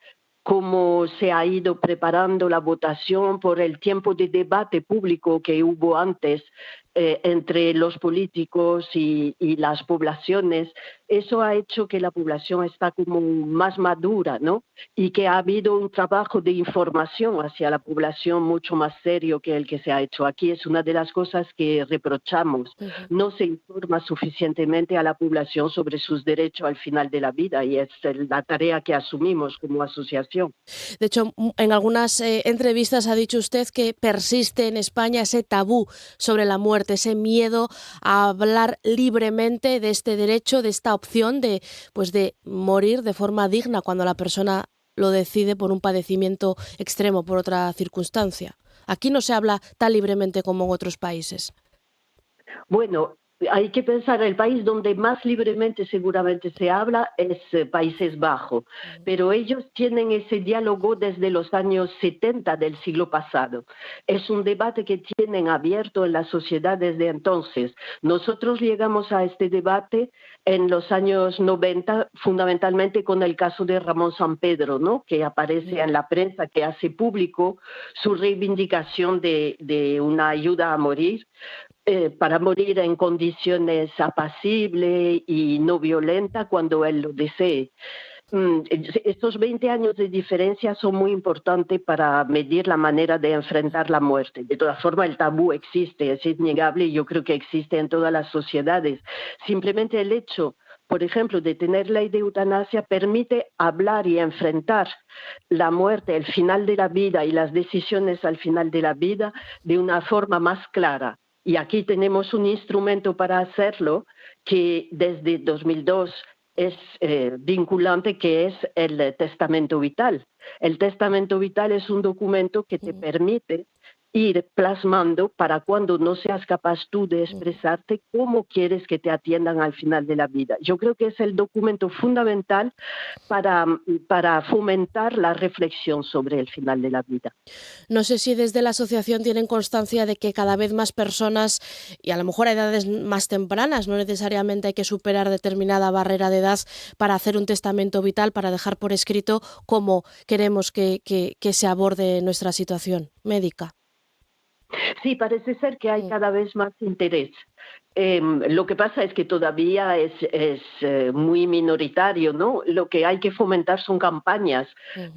cómo se ha ido preparando la votación, por el tiempo de debate público que hubo antes entre los políticos y las poblaciones. Eso ha hecho que la población está como más madura, ¿no? Y que ha habido un trabajo de información hacia la población mucho más serio que el que se ha hecho aquí. Es una de las cosas que reprochamos. No se informa suficientemente a la población sobre sus derechos al final de la vida, y es la tarea que asumimos como asociación. De hecho, en algunas entrevistas ha dicho usted que persiste en España ese tabú sobre la muerte, ese miedo a hablar libremente de este derecho, de esta opción de morir de forma digna cuando la persona lo decide por un padecimiento extremo, por otra circunstancia. Aquí no se habla tan libremente como en otros países. Bueno, hay que pensar, el país donde más libremente seguramente se habla es Países Bajos, pero ellos tienen ese diálogo desde los años 70 del siglo pasado. Es un debate que tienen abierto en la sociedad desde entonces. Nosotros llegamos a este debate en los años 90, fundamentalmente con el caso de Ramón Sampedro, ¿no? Que aparece en la prensa, que hace público su reivindicación de una ayuda a morir, para morir en condiciones apacibles y no violentas cuando él lo desee. Estos 20 años de diferencia son muy importantes para medir la manera de enfrentar la muerte. De todas formas, el tabú existe, es innegable, y yo creo que existe en todas las sociedades. Simplemente el hecho, por ejemplo, de tener ley de eutanasia permite hablar y enfrentar la muerte, el final de la vida y las decisiones al final de la vida de una forma más clara. Y aquí tenemos un instrumento para hacerlo que desde 2002 es vinculante, que es el testamento vital. El testamento vital es un documento que te permite ir plasmando, para cuando no seas capaz tú de expresarte, cómo quieres que te atiendan al final de la vida. Yo creo que es el documento fundamental para fomentar la reflexión sobre el final de la vida. No sé si desde la asociación tienen constancia de que cada vez más personas, y a lo mejor a edades más tempranas, no necesariamente hay que superar determinada barrera de edad para hacer un testamento vital, para dejar por escrito cómo queremos que se aborde nuestra situación médica. Sí, parece ser que hay cada vez más interés. Lo que pasa es que todavía es muy minoritario, ¿no? Lo que hay que fomentar son campañas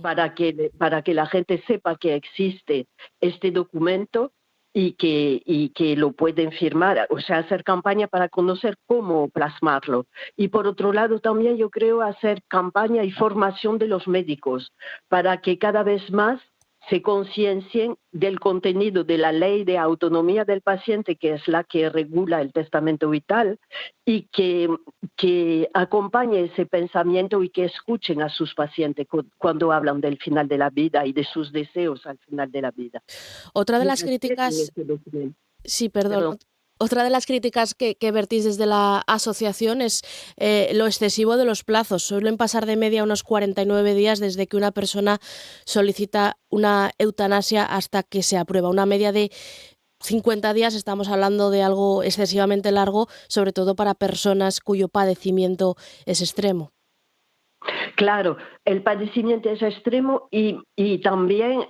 para que la gente sepa que existe este documento y que lo pueden firmar, o sea, hacer campaña para conocer cómo plasmarlo. Y por otro lado también yo creo hacer campaña y formación de los médicos para que cada vez más se conciencien del contenido de la ley de autonomía del paciente, que es la que regula el testamento vital, y que acompañe ese pensamiento y que escuchen a sus pacientes cuando hablan del final de la vida y de sus deseos al final de la vida. Otra de las críticas... Sí, perdón. Otra de las críticas que vertís desde la asociación es lo excesivo de los plazos. Suelen pasar de media unos 49 días desde que una persona solicita una eutanasia hasta que se aprueba. Una media de 50 días, estamos hablando de algo excesivamente largo, sobre todo para personas cuyo padecimiento es extremo. Claro, el padecimiento es extremo y también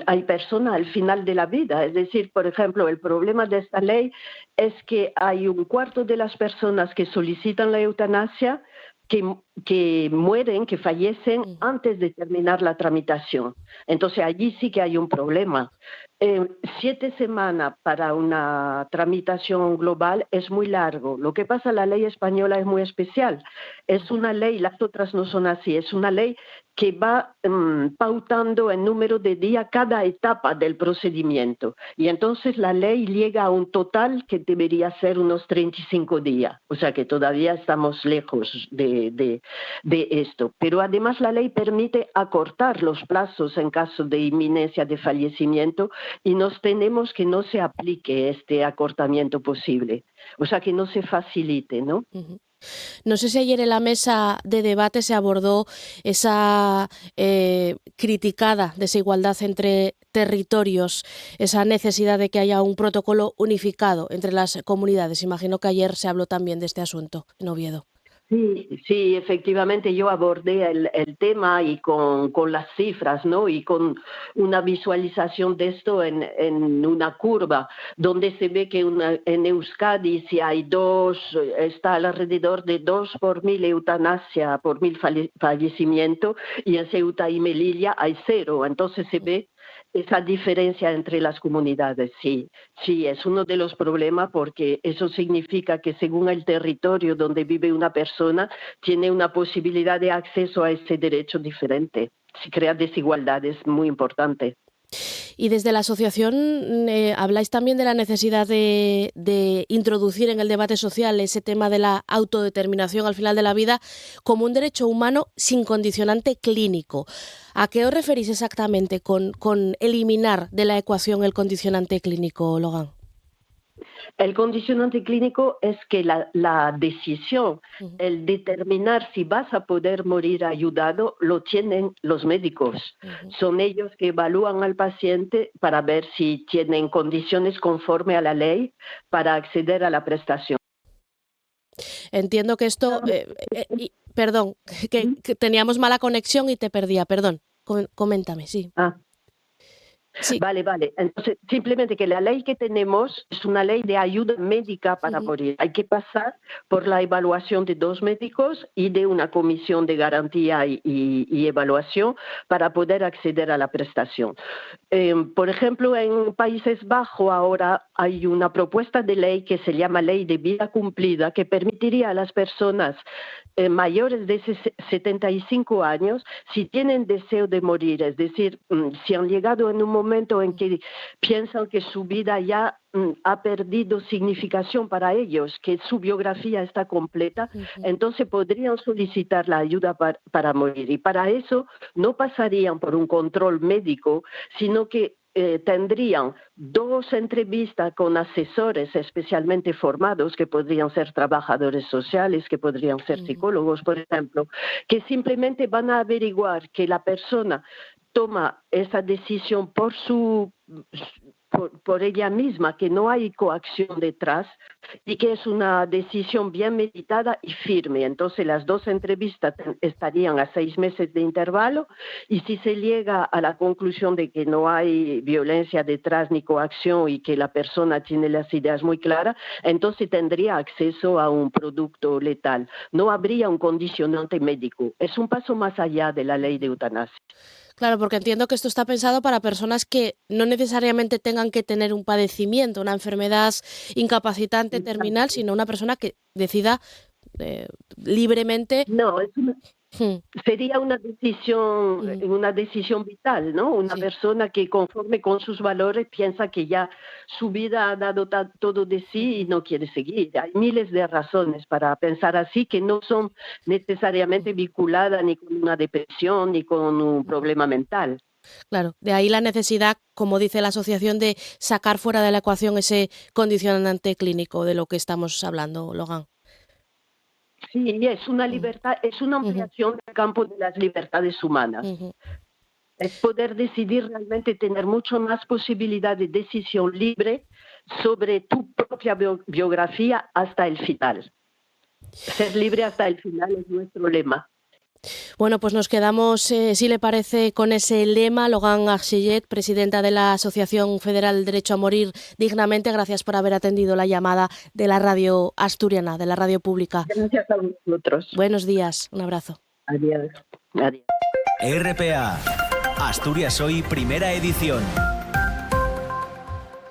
hay personas al final de la vida. Es decir, por ejemplo, el problema de esta ley es que hay un cuarto de las personas que solicitan la eutanasia que mueren, que fallecen antes de terminar la tramitación. Entonces allí sí que hay un problema. 7 semanas para una tramitación global es muy largo. Lo que pasa, la ley española es muy especial. Es una ley, las otras no son así, es una ley que va pautando el número de días cada etapa del procedimiento. Y entonces la ley llega a un total que debería ser unos 35 días. O sea que todavía estamos lejos de esto. Pero además la ley permite acortar los plazos en caso de inminencia de fallecimiento, y nos tememos que no se aplique este acortamiento posible. O sea que no se facilite, ¿no? No sé si ayer en la mesa de debate se abordó esa criticada desigualdad entre territorios, esa necesidad de que haya un protocolo unificado entre las comunidades. Imagino que ayer se habló también de este asunto en Oviedo. Sí, efectivamente yo abordé el tema y con las cifras, ¿no? Y con una visualización de esto en una curva, donde se ve que en Euskadi si hay está alrededor de 2 por 1000 eutanasia, por 1000 fallecimientos, y en Ceuta y Melilla hay 0. Entonces se ve esa diferencia entre las comunidades. Sí, es uno de los problemas, porque eso significa que según el territorio donde vive una persona, tiene una posibilidad de acceso a ese derecho diferente. Se crea desigualdades muy importantes. Y desde la asociación habláis también de la necesidad de introducir en el debate social ese tema de la autodeterminación al final de la vida como un derecho humano sin condicionante clínico. ¿A qué os referís exactamente con eliminar de la ecuación el condicionante clínico, Logan? El condicionante clínico es que la decisión, el determinar si vas a poder morir ayudado, lo tienen los médicos. Son ellos que evalúan al paciente para ver si tienen condiciones conforme a la ley para acceder a la prestación. Entiendo que esto... perdón, que teníamos mala conexión y te perdía, perdón. Coméntame, sí. Sí. Vale. Entonces, simplemente que la ley que tenemos es una ley de ayuda médica para morir. Hay que pasar por la evaluación de 2 médicos y de una comisión de garantía y evaluación para poder acceder a la prestación. Por ejemplo, en Países Bajos ahora hay una propuesta de ley que se llama Ley de Vida Cumplida, que permitiría a las personas mayores de 75 años, si tienen deseo de morir, es decir, si han llegado en un momento en que piensan que su vida ya ha perdido significación para ellos, que su biografía está completa, entonces podrían solicitar la ayuda para morir. Y para eso no pasarían por un control médico, sino que tendrían 2 entrevistas con asesores especialmente formados, que podrían ser trabajadores sociales, que podrían ser psicólogos, por ejemplo, que simplemente van a averiguar que la persona toma esa decisión por ella misma, que no hay coacción detrás y que es una decisión bien meditada y firme. Entonces las 2 entrevistas estarían a 6 meses de intervalo, y si se llega a la conclusión de que no hay violencia detrás ni coacción y que la persona tiene las ideas muy claras, entonces tendría acceso a un producto letal. No habría un condicionante médico. Es un paso más allá de la ley de eutanasia. Claro, porque entiendo que esto está pensado para personas que no necesariamente tengan que tener un padecimiento, una enfermedad incapacitante terminal, sino una persona que decida libremente... No, sería una decisión vital, ¿no? Una persona que, conforme con sus valores, piensa que ya su vida ha dado todo de sí y no quiere seguir. Hay miles de razones para pensar así, que no son necesariamente vinculadas ni con una depresión ni con un problema mental. Claro, de ahí la necesidad, como dice la asociación, de sacar fuera de la ecuación ese condicionante clínico de lo que estamos hablando, Logan. Sí, es una libertad, es una ampliación del campo de las libertades humanas. Es poder decidir, realmente tener mucho más posibilidad de decisión libre sobre tu propia biografía hasta el final. Ser libre hasta el final es nuestro lema. Bueno, pues nos quedamos, si le parece, con ese lema. Logan Archillet, presidenta de la Asociación Federal Derecho a Morir Dignamente, gracias por haber atendido la llamada de la radio asturiana, de la radio pública. Gracias a vosotros. Buenos días, un abrazo. Adiós. RPA, Asturias Hoy, primera edición.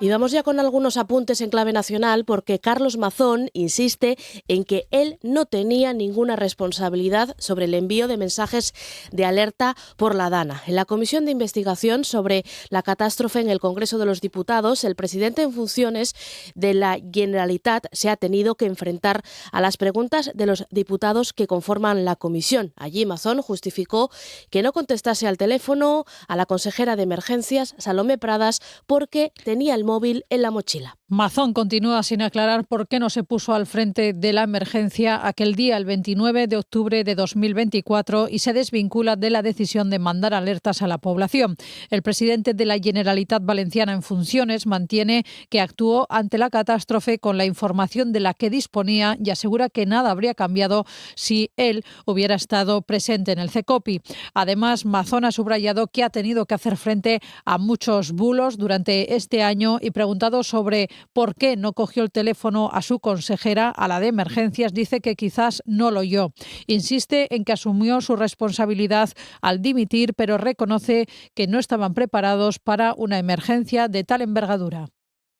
Y vamos ya con algunos apuntes en clave nacional, porque Carlos Mazón insiste en que él no tenía ninguna responsabilidad sobre el envío de mensajes de alerta por la DANA. En la comisión de investigación sobre la catástrofe en el Congreso de los Diputados, el presidente en funciones de la Generalitat se ha tenido que enfrentar a las preguntas de los diputados que conforman la comisión. Allí Mazón justificó que no contestase al teléfono a la consejera de Emergencias, Salomé Pradas, porque tenía el móvil en la mochila. Mazón continúa sin aclarar por qué no se puso al frente de la emergencia aquel día, el 29 de octubre de 2024, y se desvincula de la decisión de mandar alertas a la población. El presidente de la Generalitat Valenciana en funciones mantiene que actuó ante la catástrofe con la información de la que disponía y asegura que nada habría cambiado si él hubiera estado presente en el CECOPI. Además, Mazón ha subrayado que ha tenido que hacer frente a muchos bulos durante este año y preguntado sobre por qué no cogió el teléfono a su consejera, a la de emergencias, dice que quizás no lo oyó. Insiste en que asumió su responsabilidad al dimitir, pero reconoce que no estaban preparados para una emergencia de tal envergadura.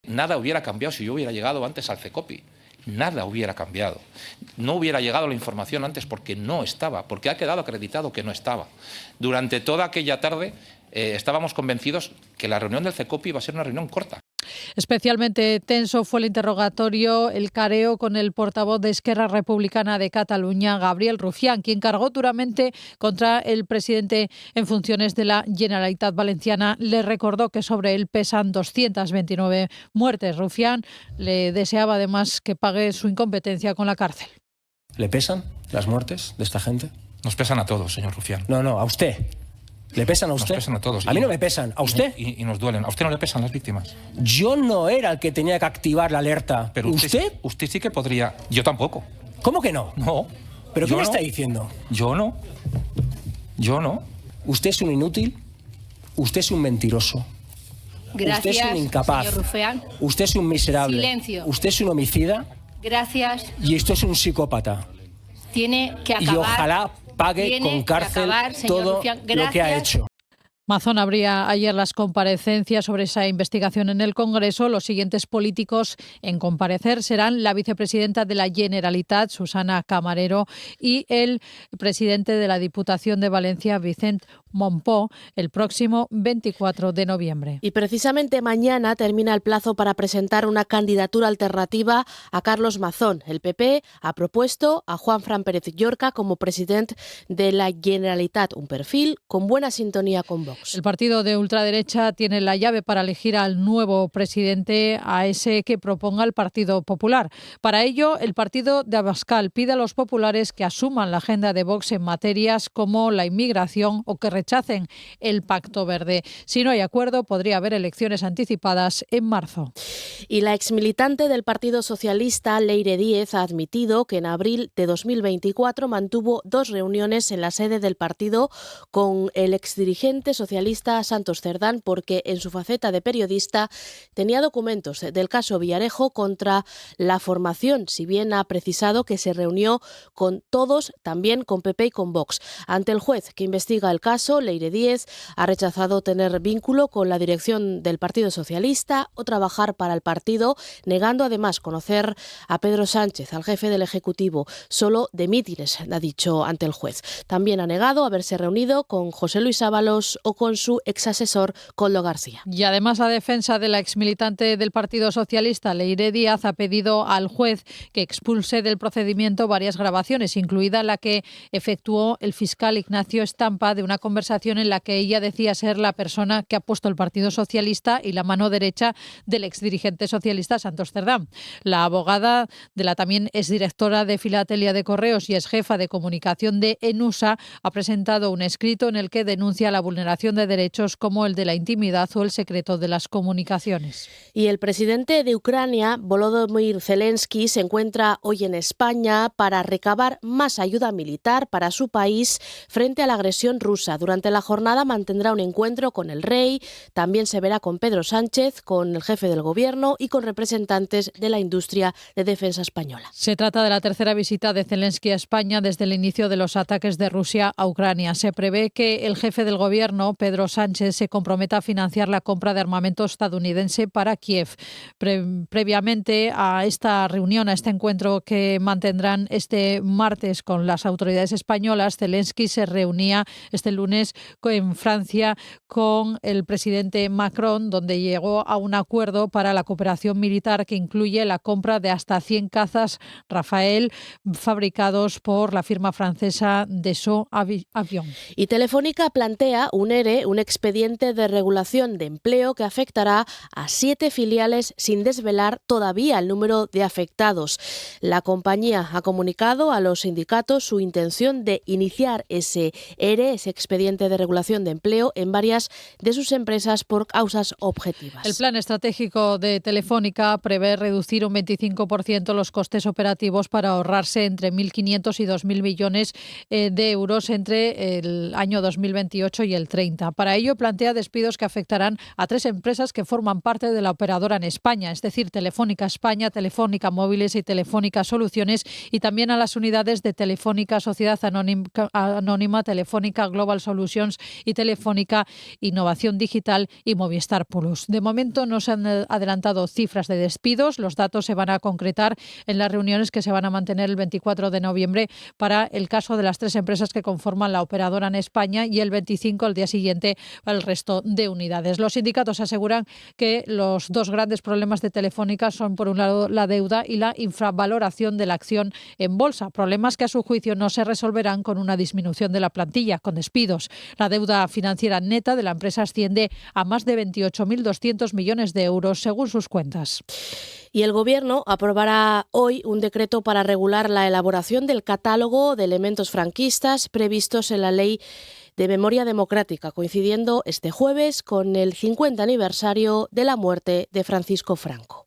Nada hubiera cambiado si yo hubiera llegado antes al CECOPI. Nada hubiera cambiado. No hubiera llegado la información antes porque no estaba, porque ha quedado acreditado que no estaba. Durante toda aquella tarde estábamos convencidos que la reunión del CECOPI iba a ser una reunión corta. Especialmente tenso fue el interrogatorio, el careo con el portavoz de Esquerra Republicana de Cataluña, Gabriel Rufián, quien cargó duramente contra el presidente en funciones de la Generalitat Valenciana. Le recordó que sobre él pesan 229 muertes. Rufián le deseaba además que pague su incompetencia con la cárcel. ¿Le pesan las muertes de esta gente? Nos pesan a todos, señor Rufián. No, a usted. ¿Le pesan a usted? Nos pesan a todos. A mí no me pesan. ¿A usted? Y nos duelen. ¿A usted no le pesan las víctimas? Yo no era el que tenía que activar la alerta. Pero usted sí que podría. Yo tampoco. ¿Cómo que no? No. ¿Pero qué me está diciendo? Yo no. Usted es un inútil. Usted es un mentiroso. Gracias, usted es un incapaz. Señor Rufián. Usted es un miserable. Silencio. Usted es un homicida. Gracias. Y esto es un psicópata. Tiene que acabar. Y ojalá pague con cárcel todo lo que ha hecho. Mazón abría ayer las comparecencias sobre esa investigación en el Congreso. Los siguientes políticos en comparecer serán la vicepresidenta de la Generalitat, Susana Camarero, y el presidente de la Diputación de Valencia, Vicent Mompó, el próximo 24 de noviembre. Y precisamente mañana termina el plazo para presentar una candidatura alternativa a Carlos Mazón. El PP ha propuesto a Juanfran Pérez Llorca como presidente de la Generalitat, un perfil con buena sintonía con Vox. El partido de ultraderecha tiene la llave para elegir al nuevo presidente, a ese que proponga el Partido Popular. Para ello, el partido de Abascal pide a los populares que asuman la agenda de Vox en materias como la inmigración o que rechacen el Pacto Verde. Si no hay acuerdo, podría haber elecciones anticipadas en marzo. Y la exmilitante del Partido Socialista, Leire Díez, ha admitido que en abril de 2024 mantuvo 2 reuniones en la sede del partido con el exdirigente socialista Santos Cerdán porque en su faceta de periodista tenía documentos del caso Villarejo contra la formación, si bien ha precisado que se reunió con todos, también con PP y con Vox. Ante el juez que investiga el caso, Leire Díez ha rechazado tener vínculo con la dirección del Partido Socialista o trabajar para el partido, negando además conocer a Pedro Sánchez, al jefe del Ejecutivo, solo de mítines, ha dicho ante el juez. También ha negado haberse reunido con José Luis Ábalos o con su exasesor Koldo García. Y además la defensa de la exmilitante del Partido Socialista, Leire Díez, ha pedido al juez que expulse del procedimiento varias grabaciones, incluida la que efectuó el fiscal Ignacio Estampa de una conversación en la que ella decía ser la persona que ha puesto el Partido Socialista y la mano derecha del exdirigente socialista Santos Cerdán. La abogada de la también exdirectora de Filatelia de Correos y exjefa de comunicación de ENUSA ha presentado un escrito en el que denuncia la vulneración de derechos como el de la intimidad o el secreto de las comunicaciones. Y el presidente de Ucrania, Volodymyr Zelensky, se encuentra hoy en España para recabar más ayuda militar para su país frente a la agresión rusa. Durante la jornada mantendrá un encuentro con el rey, también se verá con Pedro Sánchez, con el jefe del gobierno y con representantes de la industria de defensa española. Se trata de la tercera visita de Zelensky a España desde el inicio de los ataques de Rusia a Ucrania. Se prevé que el jefe del gobierno, Pedro Sánchez, se comprometa a financiar la compra de armamento estadounidense para Kiev. Previamente a esta reunión, a este encuentro que mantendrán este martes con las autoridades españolas, Zelensky se reunía este lunes en Francia con el presidente Macron, donde llegó a un acuerdo para la cooperación operación militar que incluye la compra de hasta 100 cazas Rafael fabricados por la firma francesa Dassault Avion. Y Telefónica plantea un ERE, un expediente de regulación de empleo que afectará a 7 filiales sin desvelar todavía el número de afectados. La compañía ha comunicado a los sindicatos su intención de iniciar ese ERE, ese expediente de regulación de empleo, en varias de sus empresas por causas objetivas. El plan estratégico de Telefónica prevé reducir un 25% los costes operativos para ahorrarse entre 1.500 y 2.000 millones de euros entre el año 2028 y el 30. Para ello plantea despidos que afectarán a 3 empresas que forman parte de la operadora en España, es decir, Telefónica España, Telefónica Móviles y Telefónica Soluciones, y también a las unidades de Telefónica Sociedad Anónima, Telefónica Global Solutions y Telefónica Innovación Digital y Movistar Plus. De momento no se han adelantado cifras de despidos. Los datos se van a concretar en las reuniones que se van a mantener el 24 de noviembre para el caso de las 3 empresas que conforman la operadora en España y el 25, al día siguiente, para el resto de unidades. Los sindicatos aseguran que los 2 grandes problemas de Telefónica son, por un lado, la deuda y la infravaloración de la acción en bolsa. Problemas que, a su juicio, no se resolverán con una disminución de la plantilla, con despidos. La deuda financiera neta de la empresa asciende a más de 28.200 millones de euros, según sus cuentas. Y el Gobierno aprobará hoy un decreto para regular la elaboración del catálogo de elementos franquistas previstos en la Ley de Memoria Democrática, coincidiendo este jueves con el 50 aniversario de la muerte de Francisco Franco.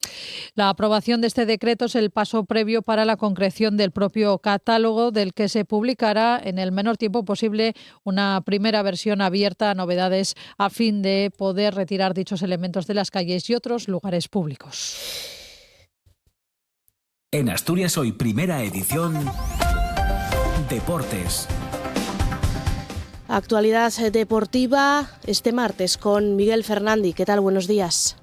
La aprobación de este decreto es el paso previo para la concreción del propio catálogo, del que se publicará en el menor tiempo posible una primera versión abierta a novedades a fin de poder retirar dichos elementos de las calles y otros lugares públicos. En Asturias Hoy, primera edición, Deportes. Actualidad deportiva este martes con Miguel Fernández. ¿Qué tal? Buenos días.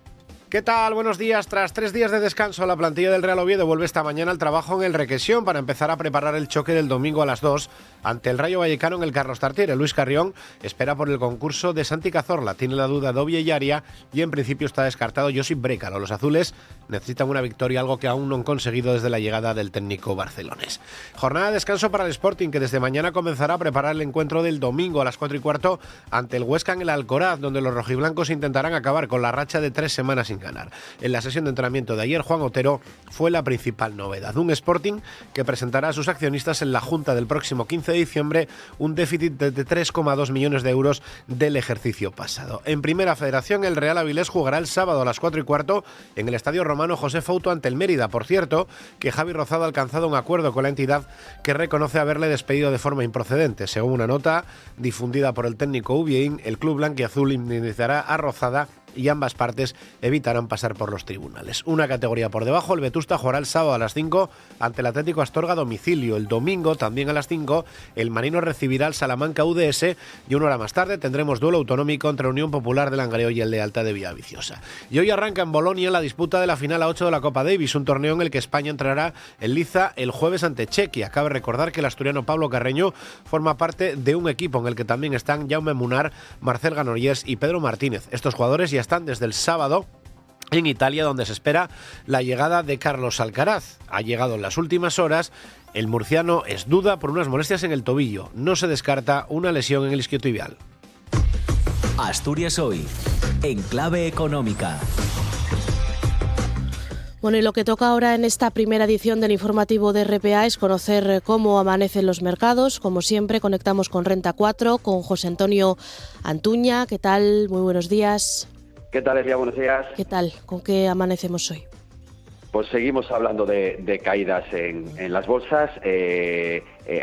¿Qué tal? Buenos días. Tras 3 días de descanso, la plantilla del Real Oviedo vuelve esta mañana al trabajo en el Requesión para empezar a preparar el choque del domingo a las 2 ante el Rayo Vallecano en el Carlos Tartiere. Luis Carrión espera por el concurso de Santi Cazorla. Tiene la duda de Ovie y Aria y en principio está descartado Josip Brécalo. Los azules necesitan una victoria, algo que aún no han conseguido desde la llegada del técnico barcelonés. Jornada de descanso para el Sporting, que desde mañana comenzará a preparar el encuentro del domingo a las 4:15 ante el Huesca en el Alcoraz, donde los rojiblancos intentarán acabar con la racha de 3 semanas sin ganar. En la sesión de entrenamiento de ayer, Juan Otero fue la principal novedad. Un Sporting que presentará a sus accionistas en la Junta del próximo 15 de diciembre un déficit de 3,2 millones de euros del ejercicio pasado. En Primera Federación, el Real Avilés jugará el sábado a las 4:15 en el Estadio Romano José Fouto ante el Mérida. Por cierto, que Javi Rozado ha alcanzado un acuerdo con la entidad que reconoce haberle despedido de forma improcedente. Según una nota difundida por el técnico Ubiein, el club blanquiazul indemnizará a Rozada y ambas partes evitarán pasar por los tribunales. Una categoría por debajo, el Vetusta jugará el sábado a las 5 ante el Atlético Astorga a domicilio. El domingo, también a las 5, el Marino recibirá al Salamanca UDS y 1 hora más tarde tendremos duelo autonómico entre Unión Popular de Langreo y el Lealtad de Villaviciosa. Y hoy arranca en Bolonia la disputa de la final a 8 de la Copa Davis, un torneo en el que España entrará en liza el jueves ante Chequia. Cabe recordar que el asturiano Pablo Carreño forma parte de un equipo en el que también están Jaume Munar, Marcel Granollers y Pedro Martínez. Estos jugadores ya están desde el sábado en Italia, donde se espera la llegada de Carlos Alcaraz. Ha llegado en las últimas horas. El murciano es duda por unas molestias en el tobillo. No se descarta una lesión en el isquiotibial. Asturias Hoy, en clave económica. Bueno, y lo que toca ahora en esta primera edición del informativo de RPA es conocer cómo amanecen los mercados. Como siempre, conectamos con Renta 4, con José Antonio Antuña. ¿Qué tal? Muy buenos días. ¿Qué tal, Elia? Buenos días. ¿Qué tal? ¿Con qué amanecemos hoy? Pues seguimos hablando de caídas en las bolsas.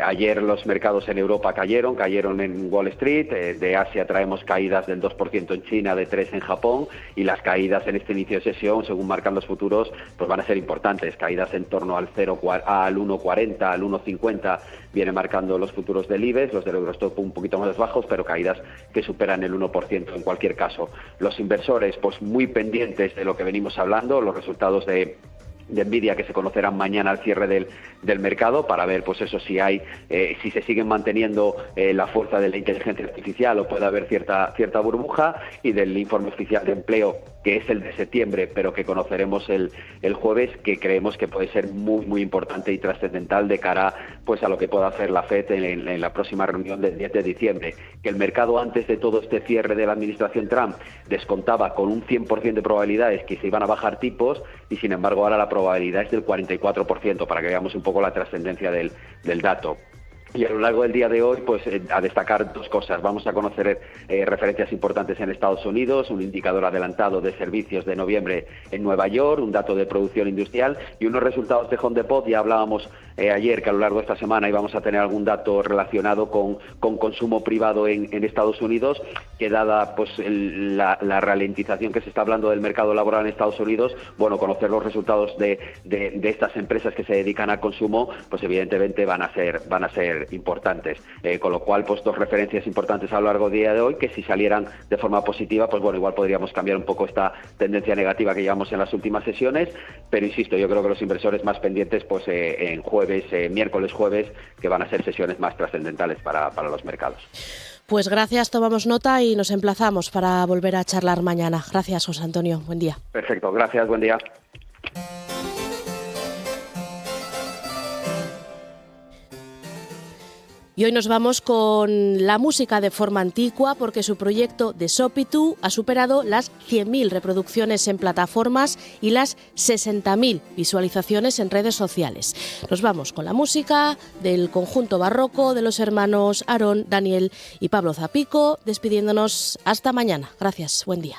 Ayer los mercados en Europa cayeron en Wall Street. De Asia traemos caídas del 2% en China, de 3% en Japón, y las caídas en este inicio de sesión, según marcan los futuros, pues van a ser importantes. Caídas en torno al 1,40, al 1,50 viene marcando los futuros del IBEX, los del Eurostoxx un poquito más bajos, pero caídas que superan el 1% en cualquier caso. Los inversores, pues muy pendientes de lo que venimos hablando, los resultados de Nvidia, que se conocerán mañana al cierre del mercado, para ver pues eso, si se siguen manteniendo la fuerza de la inteligencia artificial o puede haber cierta burbuja, y del informe oficial de empleo, que es el de septiembre, pero que conoceremos el jueves, que creemos que puede ser muy muy importante y trascendental de cara pues a lo que pueda hacer la FED en la próxima reunión del 10 de diciembre. Que el mercado, antes de todo este cierre de la administración Trump, descontaba con un 100% de probabilidades que se iban a bajar tipos, y sin embargo ahora la probabilidad es del 44%, para que veamos un poco la trascendencia del dato. Y a lo largo del día de hoy, pues a destacar dos cosas. Vamos a conocer referencias importantes en Estados Unidos, un indicador adelantado de servicios de noviembre en Nueva York, un dato de producción industrial y unos resultados de Home Depot. Ya hablábamos ayer que a lo largo de esta semana íbamos a tener algún dato relacionado con consumo privado en Estados Unidos, que dada pues la ralentización que se está hablando del mercado laboral en Estados Unidos, bueno, conocer los resultados de estas empresas que se dedican al consumo, pues evidentemente van a ser importantes, con lo cual pues dos referencias importantes a lo largo del día de hoy, que si salieran de forma positiva, pues bueno, igual podríamos cambiar un poco esta tendencia negativa que llevamos en las últimas sesiones, pero insisto, yo creo que los inversores más pendientes pues en miércoles, jueves, que van a ser sesiones más trascendentales para los mercados. Pues gracias, tomamos nota y nos emplazamos para volver a charlar mañana. Gracias, José Antonio, buen día. Perfecto, gracias, buen día. Y hoy nos vamos con la música de forma antigua, porque su proyecto de Sopitu ha superado las 100.000 reproducciones en plataformas y las 60.000 visualizaciones en redes sociales. Nos vamos con la música del conjunto barroco de los hermanos Aarón, Daniel y Pablo Zapico, despidiéndonos hasta mañana. Gracias, buen día.